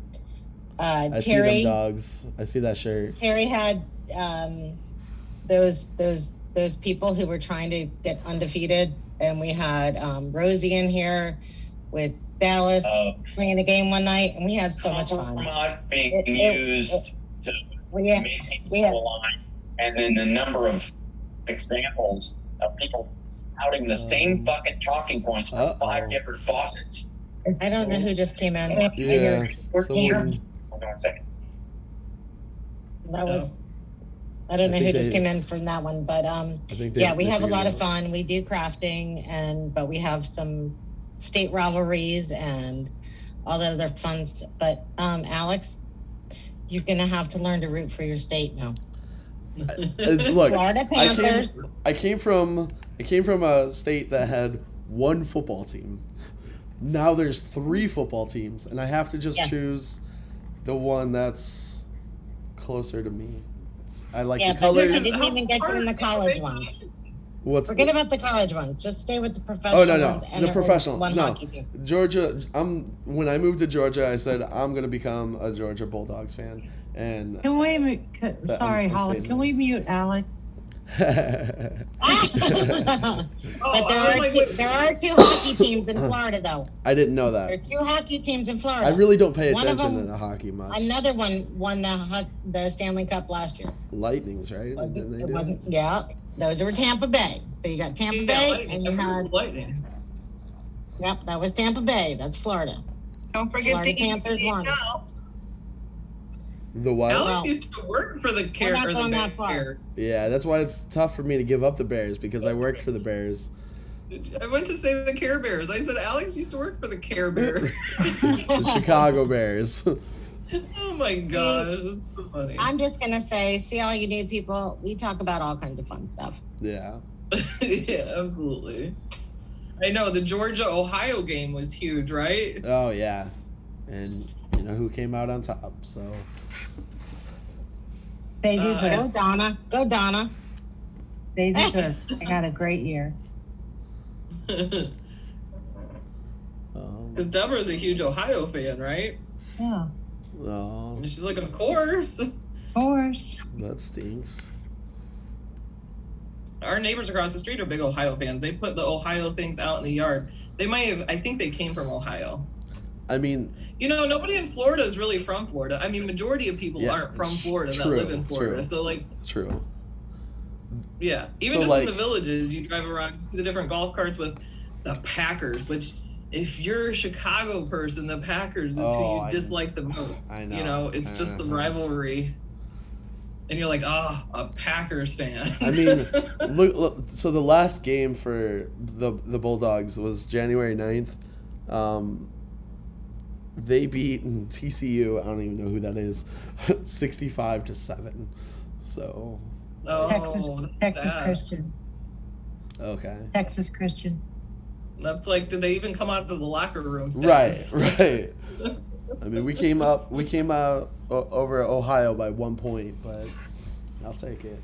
I see Terry. them dogs. I see that shirt. Terry had those people who were trying to get undefeated, and we had Rosie in here with Dallas playing a game one night, and we had so much fun. Not being used to make people align, and then the number of examples of people spouting the same fucking talking points from 5 different faucets. I don't know who just came in. Yeah, Hold on 1 second. That was. I don't know who think just they- came in from that one, but think they yeah, we have a figured lot it of out. fun. We do crafting, but we have some state rivalries and all the other fun stuff. But Alex, you're gonna have to learn to root for your state now. Look, Florida Panthers. I came from a state that had one football team. Now there's 3 football teams, and I have to just Yeah. choose the one that's closer to me. I like Yeah, the but I colors. didn't even get you in the college ones. What's Forget about the college ones. Just stay with the professional Oh no ones. And the professional one no hockey team. Georgia. When I moved to Georgia, I said I'm gonna become a Georgia Bulldogs fan, and Can we, sorry, I'm Holly, staying can we mute Alex? But there are two hockey teams in Florida, though. I didn't know There are that. two hockey teams in Florida. I really don't pay One of attention them- to hockey much. Another one won the Stanley Cup last year. Lightnings, right? Didn't they It do wasn't. Yeah, those were Tampa Bay. So you got Tampa Bay, and you had. Lightning. Yep, that was Tampa Bay. That's Florida. Don't forget Florida the Panthers won. ECHL. The what? Alex Well, used to work for the we're Care not or the going that far. Bears. Yeah, that's why it's tough for me to give up the Bears because I worked for the Bears. I went to say the Care Bears. I said Alex used to work for the Care Bears. The Chicago Bears. Oh my gosh, it's so funny. I'm just gonna say, see all you need, people. We talk about all kinds of fun stuff. Yeah. Yeah, absolutely. I know the Georgia-Ohio game was huge, right? Oh yeah. And you know who came out on top, so They deserve. Go Donna. Go Donna. They deserve. They had a great year. Because Deborah's a huge Ohio fan, right? Yeah. oh, And she's like, of course. Of course. that stinks. Our neighbors across the street are big Ohio fans. They put the Ohio things out in the yard. They might have, I think they came from Ohio. I mean, You know, nobody in Florida is really from Florida. I mean, majority of people Yeah, aren't from Florida true, that live in Florida. true. So like, true. yeah, even So, just like- in the villages, you drive around, you see the different golf carts with the Packers, which if you're a Chicago person, the Packers is Oh, who you I- dislike the most. I know. You know, it's just the rivalry. And you're like, a Packers fan. I mean, look, so the last game for the Bulldogs was January 9th. They beat TCU, I don't even know who that is, 65-7. So, Texas sad. Christian. okay. Texas Christian. That's like, did they even come out of the locker room? Right, status? right. I mean, we came out over Ohio by 1 point, but I'll take it.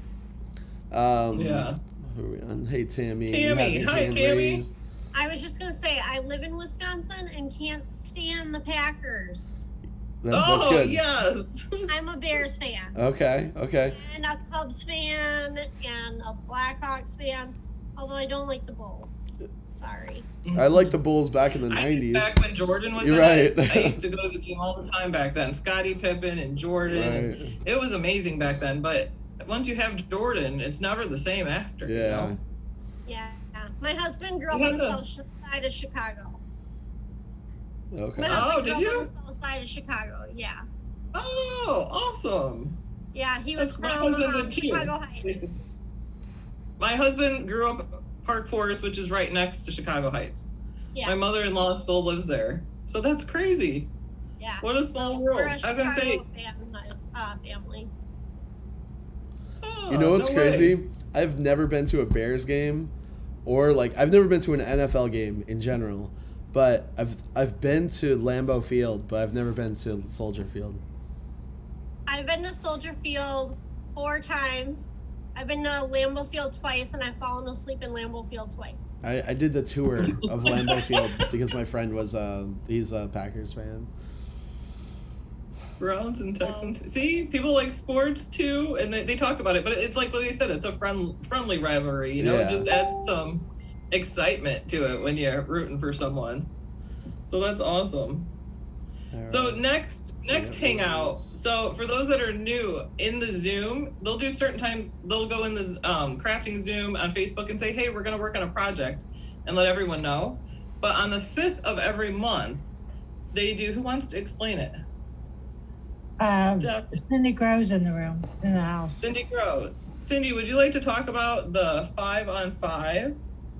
Yeah. Who are we on? Hey, Tammy. you Tammy, have your hi, hand Tammy. raised. I was just gonna say, I live in Wisconsin and can't stand the Packers. That's good. Yes. I'm a Bears fan Okay, okay. and a Cubs fan and a Blackhawks fan, although I don't like the Bulls. Sorry. I liked the Bulls back in the I think 90s. back when Jordan was You're in right. it, I used to go to the game all the time back then. Scottie Pippen and Jordan. Right. It was amazing back then, but once you have Jordan, it's never the same after. You Yeah. know? Yeah. My husband grew up on the south side of Chicago. Okay. My husband did grew up you? on the south side of Chicago. Yeah. Oh, awesome. Yeah, he was That's from my husband did too. Chicago Heights. My husband grew up Park Forest, which is right next to Chicago Heights. Yeah. My mother-in-law still lives there. So that's crazy. Yeah. What a small So world. we're a I was gonna say, Chicago family. You know what's no way. crazy? I've never been to a Bears game, or like I've never been to an NFL game in general. But I've been to Lambeau Field, but I've never been to Soldier Field. I've been to Soldier Field 4 times. I've been to Lambeau Field twice, and I've fallen asleep in Lambeau Field twice. I did the tour of Lambeau Field because my friend was he's a Packers fan. Browns and Texans. See, people like sports too, and they talk about it. But it's like what they said. It's a friendly rivalry. You know, Yeah. it just adds some excitement to it when you're rooting for someone. So that's awesome. So next hangout. So for those that are new in the Zoom, they'll do certain times. They'll go in the crafting Zoom on Facebook and say, "Hey, we're going to work on a project," and let everyone know. But on the 5th of every month, they do. Who wants to explain it? Cindy Grows in the room, in the house. Cindy Grow. Cindy, would you like to talk about the 5-on-5?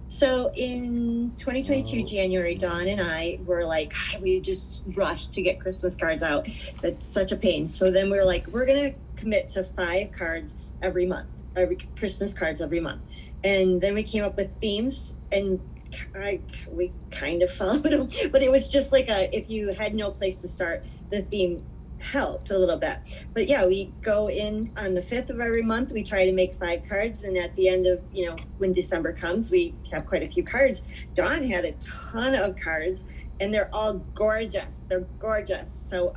So in 2022 January, Dawn and I were like, we just rushed to get Christmas cards out. That's such a pain. So then we were like, we're gonna commit to 5 cards every month, Christmas cards every month. And then we came up with themes, and we kind of followed them, but it was just like if you had no place to start, the theme helped a little bit. But yeah, we go in on the 5th of every month. We try to make 5 cards, and at the end of, when December comes, we have quite a few cards. Dawn had a ton of cards, and they're all gorgeous. They're gorgeous. So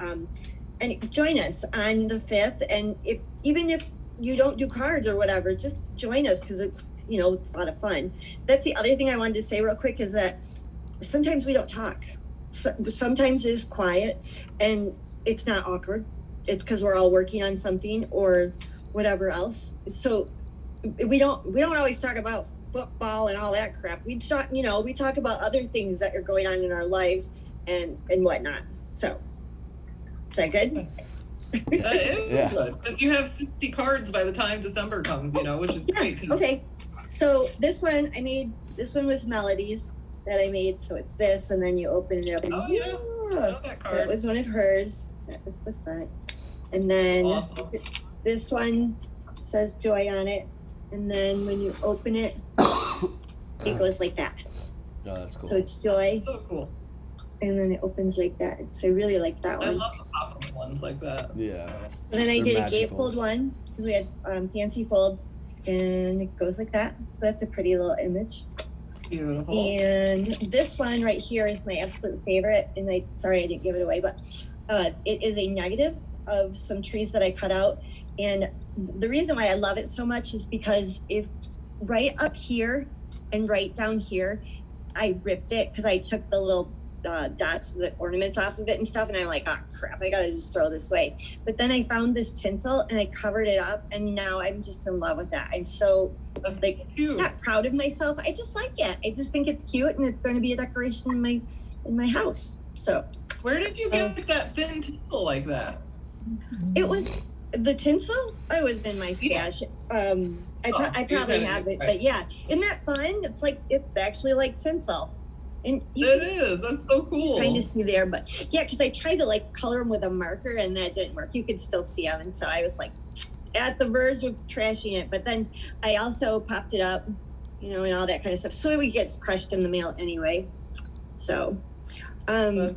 and join us on the 5th, and if you don't do cards or whatever, just join us because it's, you know, it's a lot of fun. That's the other thing I wanted to say real quick is that sometimes we don't talk. So, sometimes it's quiet and it's not awkward. It's because we're all working on something or whatever else. So we don't always talk about football and all that crap. We talk, you know, we talk about other things that are going on in our lives and whatnot. So is that good? That is good because you have 60 cards by the time December comes, you know, which is great. Okay, so this one I made. This one was Melodies that I made. So it's this, and then you open it up. And I know that card. That was one of hers. That was the front, and then this one says Joy on it, and then when you open it, it goes like that. Oh, that's cool. So it's Joy. So cool. And then it opens like that. So I really like that one. I love the pop-up ones like that. Yeah. So then I did a gatefold one because we had fancy fold, and it goes like that. So that's a pretty little image. Beautiful. And this one right here is my absolute favorite. And sorry I didn't give it away, but it is a negative of some trees that I cut out. And the reason why I love it so much is because if right up here and right down here, I ripped it because I took the little dots, the ornaments off of it and stuff, and I'm like, oh crap, I gotta just throw this away. But then I found this tinsel and I covered it up, and now I'm just in love with that. I'm so like not proud of myself. I just like it. I just think it's cute, and it's going to be a decoration in my house. So where did you get that thin tinsel like that? It was the tinsel. I was in my stash. I probably have it, but yeah, isn't that fun? It's like it's actually like tinsel. And it is. That's so cool. Kind of see there, but yeah, because I tried to like color them with a marker and that didn't work. You could still see them, and so I was like at the verge of trashing it. But then I also popped it up, you know, and all that kind of stuff. So it gets crushed in the mail anyway. So, I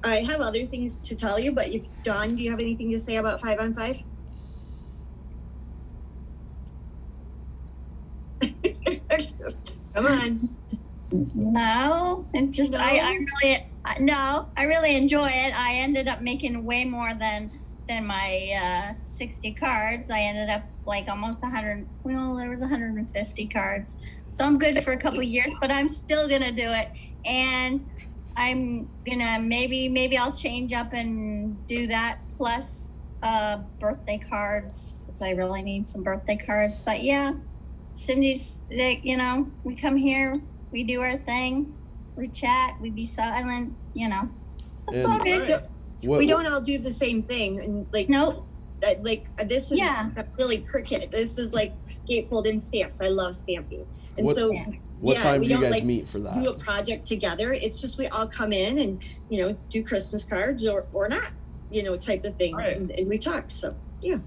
have other things to tell you, but Dawn, do you have anything to say about 5-on-5? Come on. No, it's just no. I really enjoy it. I ended up making way more than my 60 cards. I ended up like almost 100. Well, there was 150 cards, so I'm good for a couple years. But I'm still gonna do it, and I'm gonna maybe I'll change up and do that plus birthday cards because I really need some birthday cards. But yeah, Cindy's, you know, we come here. We do our thing, we chat, we be silent, you know. So it's all good. We don't all do the same thing, and like nope. Like this is really Cricut. This is like gatefold in stamps. I love stamping, and what time do you guys meet for that? Do a project together. It's just we all come in and do Christmas cards or not, type of thing, right. and we talk. So yeah.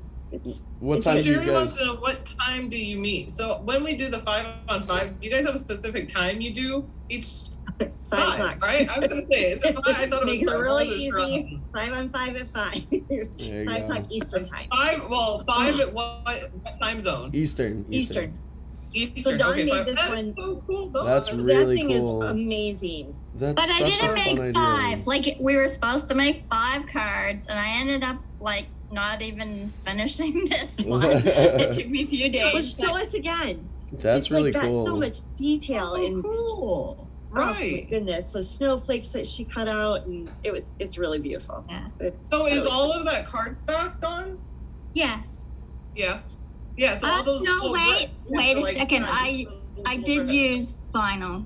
What time do you guys? What time do you meet? So when we do the 5-on-5, you guys have a specific time you do each 5 o'clock, right? I was gonna say, is it 5? I thought it was Make it really easy. 5-on-5 at 5. 5 o'clock Eastern time. 5 at what time zone? Eastern. So Dawn made this one. So cool, that's really that thing cool. is amazing. That's but I didn't make 5. Idea. Like we were supposed to make 5 cards, and I ended up like not even finishing this one. It took me a few days. Show us again. That's really cool. Got so much detail and cool. Right. Oh my goodness. So snowflakes that she cut out, and it's really beautiful. Yeah. So is all of that cardstock done? Yes. Yeah. Yeah. So all those. No, wait a second. I did use vinyl.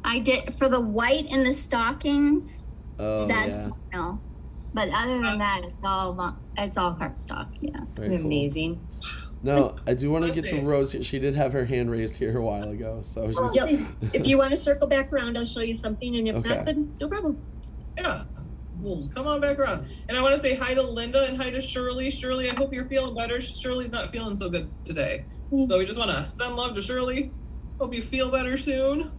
I did for the white in the stockings. Oh, that's vinyl. But other than that, it's all cardstock. Yeah. Very amazing. Cool. No, I do want to get to Rose. She did have her hand raised here a while ago, so. If you want to circle back around, I'll show you something, and if not, then no problem. Yeah. Well, come on back around. And I want to say hi to Linda and hi to Shirley. Shirley, I hope you're feeling better. Shirley's not feeling so good today, so we just want to send love to Shirley. Hope you feel better soon.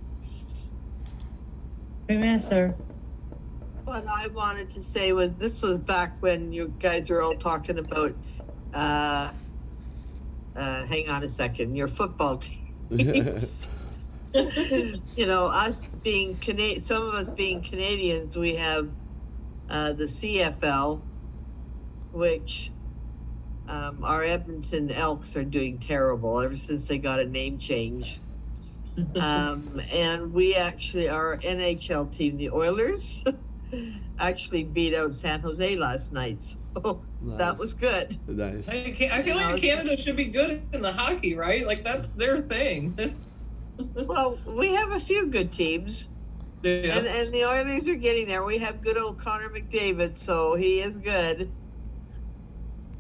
We miss her. What I wanted to say was this was back when you guys were all talking about hang on a second, your football teams. Us being some of us being Canadians, we have the CFL, which Our Edmonton Elks are doing terrible ever since they got a name change. And we actually, our NHL team, the Oilers, actually beat out San Jose last night. So that was good. Nice. I feel like Canada should be good in the hockey, right? Like that's their thing. Well, we have a few good teams. Yeah. And the Oilers are getting there. We have good old Connor McDavid, so he is good.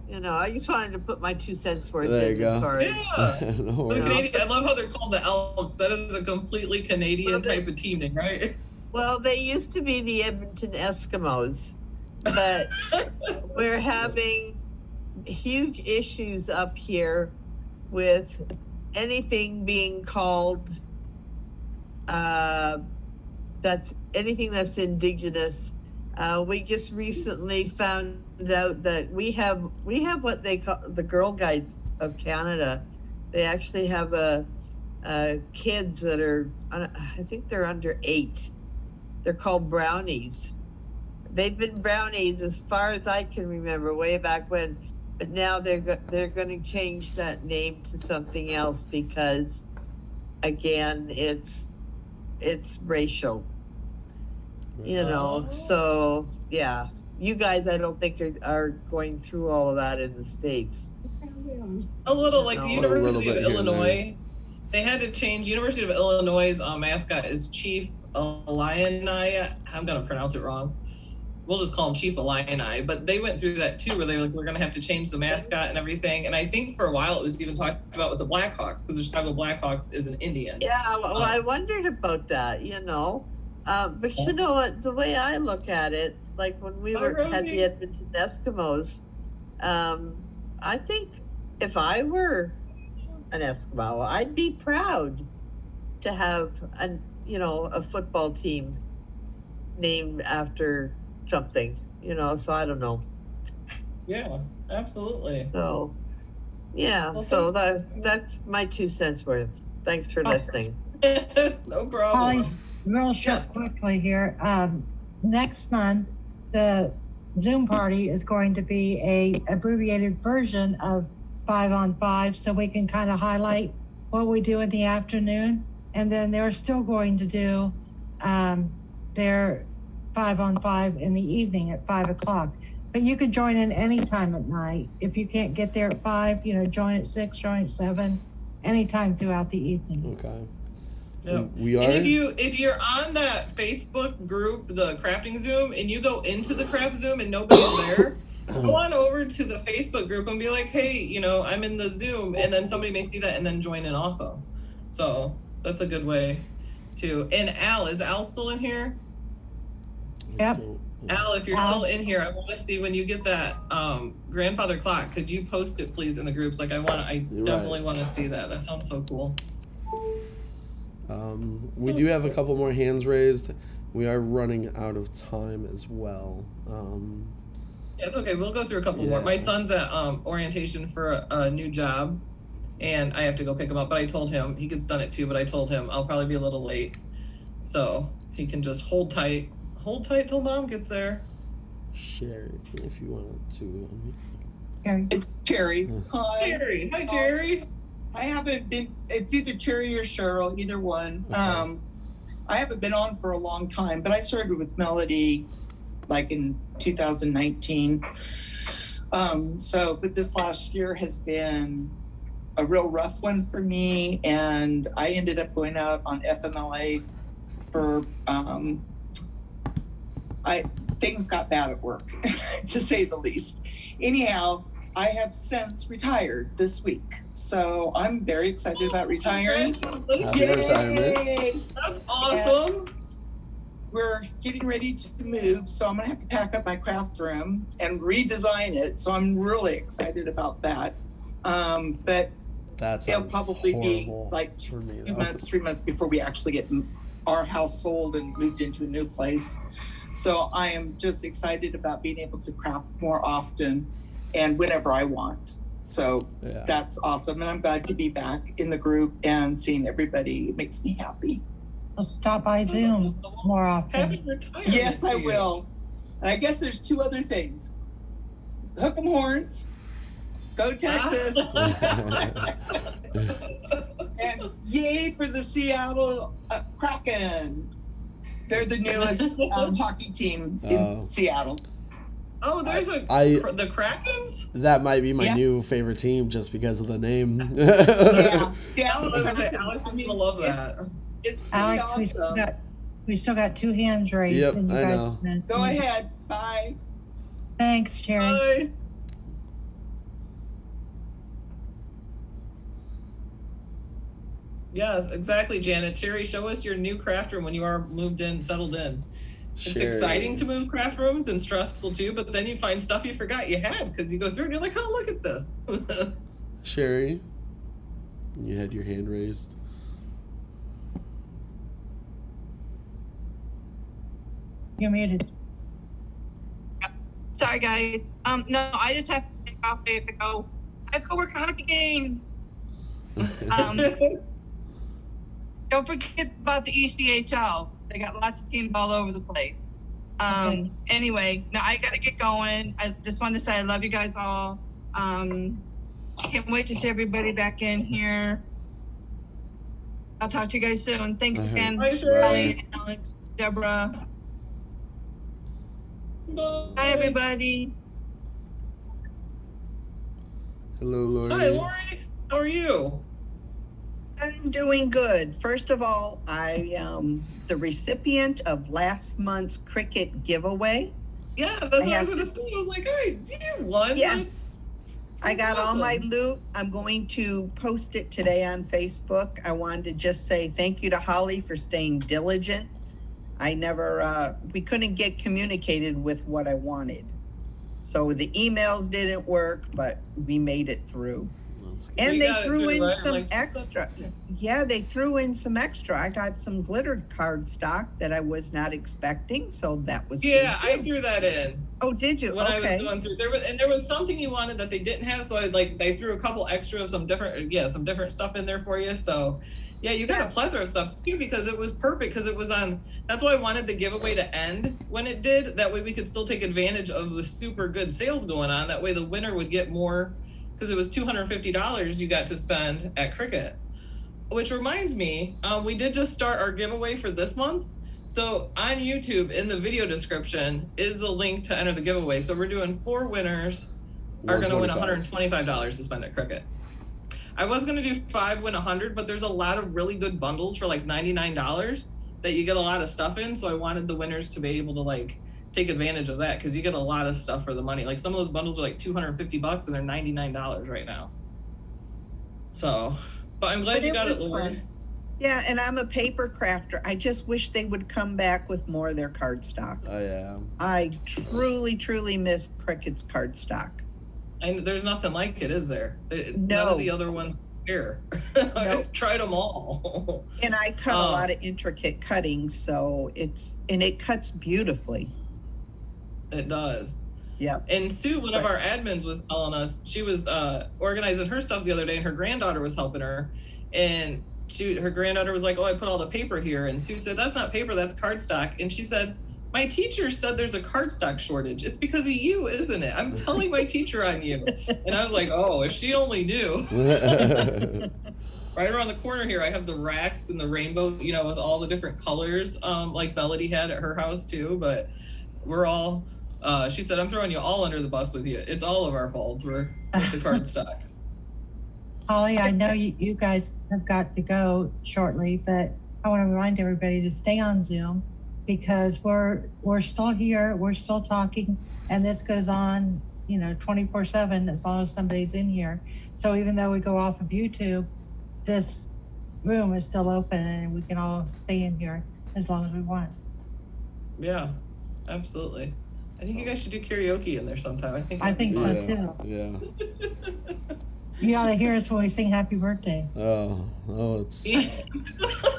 You know, I just wanted to put my 2 cents worth There in you as go. far as Yeah. No The worries. Canadian, I love how they're called the Elks. That is a completely Canadian type of team name, right? Well, they used to be the Edmonton Eskimos, but we're having huge issues up here with anything being called that's anything that's indigenous. We just recently found out that we have what they call the Girl Guides of Canada. They actually have kids that are, I think they're under 8. They're called brownies. They've been brownies as far as I can remember, way back when. But now they're going to change that name to something else because, again, it's racial. You know, so yeah. You guys, I don't think are going through all of that in the States. A little, like the No. University of bit here and Illinois. They had to change. University of Illinois' mascot is Chief Illini. I'm gonna pronounce it wrong. We'll just call him Chief Illini. But they went through that too, where they were like, we're gonna have to change the mascot and everything. And I think for a while it was even talked about with the Blackhawks because the Chicago Blackhawks is an Indian. Yeah, well, I wondered about that. You know, but you know what? The way I look at it, like when we had the Edmonton Eskimos, I think if I were an Eskimo, I'd be proud to have a football team named after something, so I don't know. Yeah, absolutely. So yeah, so that's my 2 cents worth. Thanks for listening. No problem. Holly, real short, quickly here. Next month, the Zoom party is going to be a abbreviated version of 5-on-5, so we can kind of highlight what we do in the afternoon, and then they're still going to do their 5-on-5 in the evening at 5 o'clock. But you can join in any time at night. If you can't get there at 5, join at 6, join at 7, anytime throughout the evening. Okay. No. We are. And if you're on that Facebook group, the crafting Zoom, and you go into the craft Zoom and nobody's there, go on over to the Facebook group and be like, hey, I'm in the Zoom, and then somebody may see that and then join in also. So that's a good way to. And Al, is Al still in here? Yep. Al, if you're still in here, I want to see when you get that grandfather clock. Could you post it, please, in the groups? Like, I definitely want to see that. That sounds so cool. We do have a couple more hands raised. We are running out of time as well. Yeah, it's okay. We'll go through a couple more. My son's at orientation for a new job, and I have to go pick him up. But I told him he gets done at 2. But I told him I'll probably be a little late, so he can just hold tight till Mom gets there. Share it if you want to. It's Cherry. Hi. Cherry. Hi, Cherry. I haven't been. It's either Cherry or Cheryl, either one. Okay. I haven't been on for a long time, but I started with Melody like in 2019. But this last year has been a real rough one for me, and I ended up going out on FMLA for things got bad at work, to say the least. Anyhow, I have since retired this week, so I'm very excited about retiring. Happy retirement. That's awesome. And we're getting ready to move, so I'm gonna have to pack up my craft room and redesign it. So I'm really excited about that. But it'll probably be like 2 months, 3 months before we actually get our house sold and moved into a new place. So I am just excited about being able to craft more often and whenever I want. So that's awesome. And I'm glad to be back in the group and seeing everybody. It makes me happy. Well, stop by Zoom more often. Yes, I will. And I guess there's 2 other things. Hook 'em horns Go Texas. And yay for the Seattle Kraken. They're the newest hockey team in Seattle. Oh, there's the Krakens? That might be my new favorite team just because of the name. Yeah, Seattle. Alex is gonna love that. It's pretty Alex, awesome. we still got 2 hands raised. Yep, and you I guys know. can- Go ahead. Bye. Thanks, Cherry. Bye. Yes, exactly, Janet. Cherry, show us your new craft room when you are moved in, settled in. It's Sherry. exciting to move craft rooms and stressful too, but then you find stuff you forgot you had because you go through and you're like, oh, look at this. Sherry, you had your hand raised. You're muted. Sorry, guys. No, I just have to take off. I have to go. I have to go work a hockey game. Don't forget about the ECHL. They got lots of teams all over the place. Anyway, now I gotta get going. I just wanted to say I love you guys all. Can't wait to see everybody back in here. I'll talk to you guys soon. Thanks again, Holly, Alex, Deborah. Bye, everybody. Hello, Lori. Hi, Lori. How are you? I'm doing good. First of all, I am the recipient of last month's Cricut giveaway. Yeah, that's what I was gonna say. I was like, hey, you won. Yes. I got all my awesome. loot. I'm going to post it today on Facebook. I wanted to just say thank you to Holly for staying diligent. We couldn't get communicated with what I wanted. So the emails didn't work, but we made it through. And they threw in some extra. Yeah, they threw in some extra. I got some glittered card stock that I was not expecting, so that was good too. I threw that in. Oh, did you? When I Okay. was going through, there was something you wanted that they didn't have, so they threw a couple extra of some different stuff in there for you. So yeah, you got a plethora of stuff too because it was perfect because it was on. That's why I wanted the giveaway to end when it did. That way we could still take advantage of the super good sales going on. That way the winner would get more. Because it was $250 you got to spend at Cricut. Which reminds me, we did just start our giveaway for this month. So on YouTube, in the video description, is the link to enter the giveaway. So we're doing 4 winners are going to win $125 to spend at Cricut. I was going to do 5 win 100, but there's a lot of really good bundles for like $99 that you get a lot of stuff in. So I wanted the winners to be able to take advantage of that because you get a lot of stuff for the money. Like some of those bundles are like $250 and they're $99 right now. So, but I'm glad you got it, Lori. Yeah, and I'm a paper crafter. I just wish they would come back with more of their cardstock. Oh yeah. I truly missed Cricut's cardstock. And there's nothing like it, is there? None No. of the other ones here. I've tried them all. And I cut a lot of intricate cuttings, so it cuts beautifully. It does. Yeah. And Sue, one of our admins, was telling us she was organizing her stuff the other day, and her granddaughter was helping her. And her granddaughter was like, "Oh, I put all the paper here." And Sue said, "That's not paper, that's cardstock." And she said, "My teacher said there's a cardstock shortage. It's because of you, isn't it? I'm telling my teacher on you." And I was like, "Oh, if she only knew." Right around the corner here, I have the racks and the rainbow, with all the different colors, like Melody had at her house too. But we're all. She said, "I'm throwing you all under the bus with you. It's all of our faults. We're with the cardstock." Holly, I know you guys have got to go shortly, but I want to remind everybody to stay on Zoom because we're still here, we're still talking, and this goes on, 24/7 as long as somebody's in here. So even though we go off of YouTube, this room is still open and we can all stay in here as long as we want. Yeah, absolutely. I think you guys should do karaoke in there sometime. I think so too. Yeah. You ought to hear us when we sing happy birthday. Oh, it's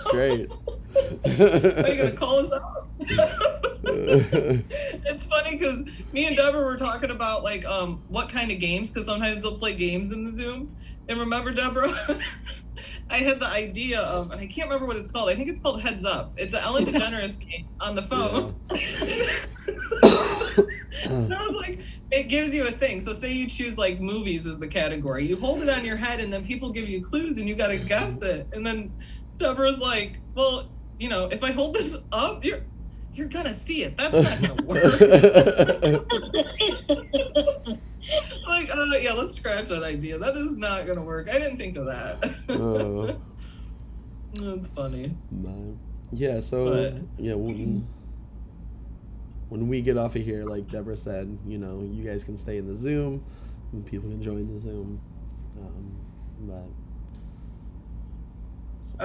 great. Are you gonna call us out? It's funny because me and Deborah were talking about what kind of games, because sometimes they'll play games in the Zoom. And remember, Deborah, I had the idea of, and I can't remember what it's called. I think it's called Heads Up. It's an Ellen DeGeneres game on the phone. And I was like, it gives you a thing. So say you choose like movies as the category. You hold it on your head and then people give you clues and you got to guess it. And then Deborah's like, well, you know, if I hold this up, you're going to see it. That's not going to work. Like, yeah, let's scratch that idea. That is not going to work. I didn't think of that. That's funny. Yeah, so, yeah, when we get off of here, like Deborah said, you know, you guys can stay in the Zoom and people can join the Zoom. But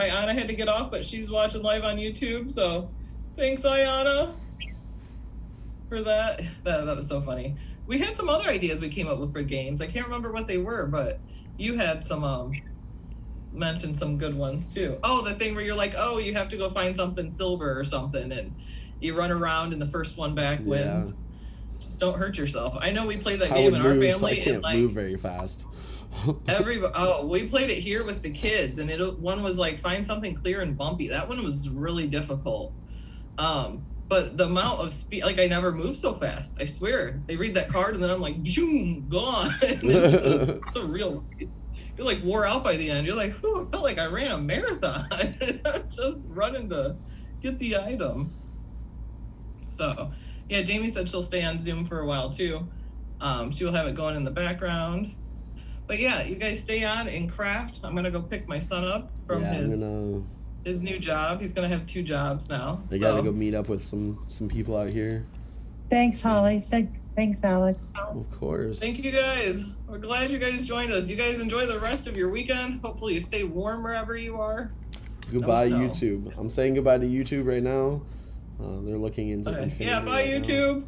Ayana had to get off, but she's watching live on YouTube. So thanks, Ayana, for that. That was so funny. We had some other ideas we came up with for games. I can't remember what they were, but you had some mentioned some good ones too. Oh, the thing where you're like, oh, you have to go find something silver or something, and you run around and the first one back wins. Just don't hurt yourself. I know we played that game in our family. I can't move very fast. We played it here with the kids, and one was like find something clear and bumpy. That one was really difficult. But the amount of speed, like I never moved so fast. I swear. They read that card and then I'm like, boom, gone. It's a real. You're like wore out by the end. You're like, whew, I felt like I ran a marathon. Just running to get the item. So, yeah, Jamie said she'll stay on Zoom for a while too. She will have it going in the background. But yeah, you guys stay on and craft. I'm gonna go pick my son up from his new job. He's gonna have 2 jobs now. I gotta go meet up with some people out here. Thanks, Holly. Thanks, Alex. Of course. Thank you guys. We're glad you guys joined us. You guys enjoy the rest of your weekend. Hopefully you stay warm wherever you are. Goodbye, YouTube. I'm saying goodbye to YouTube right now. They're looking into Infinity. Yeah, bye, YouTube.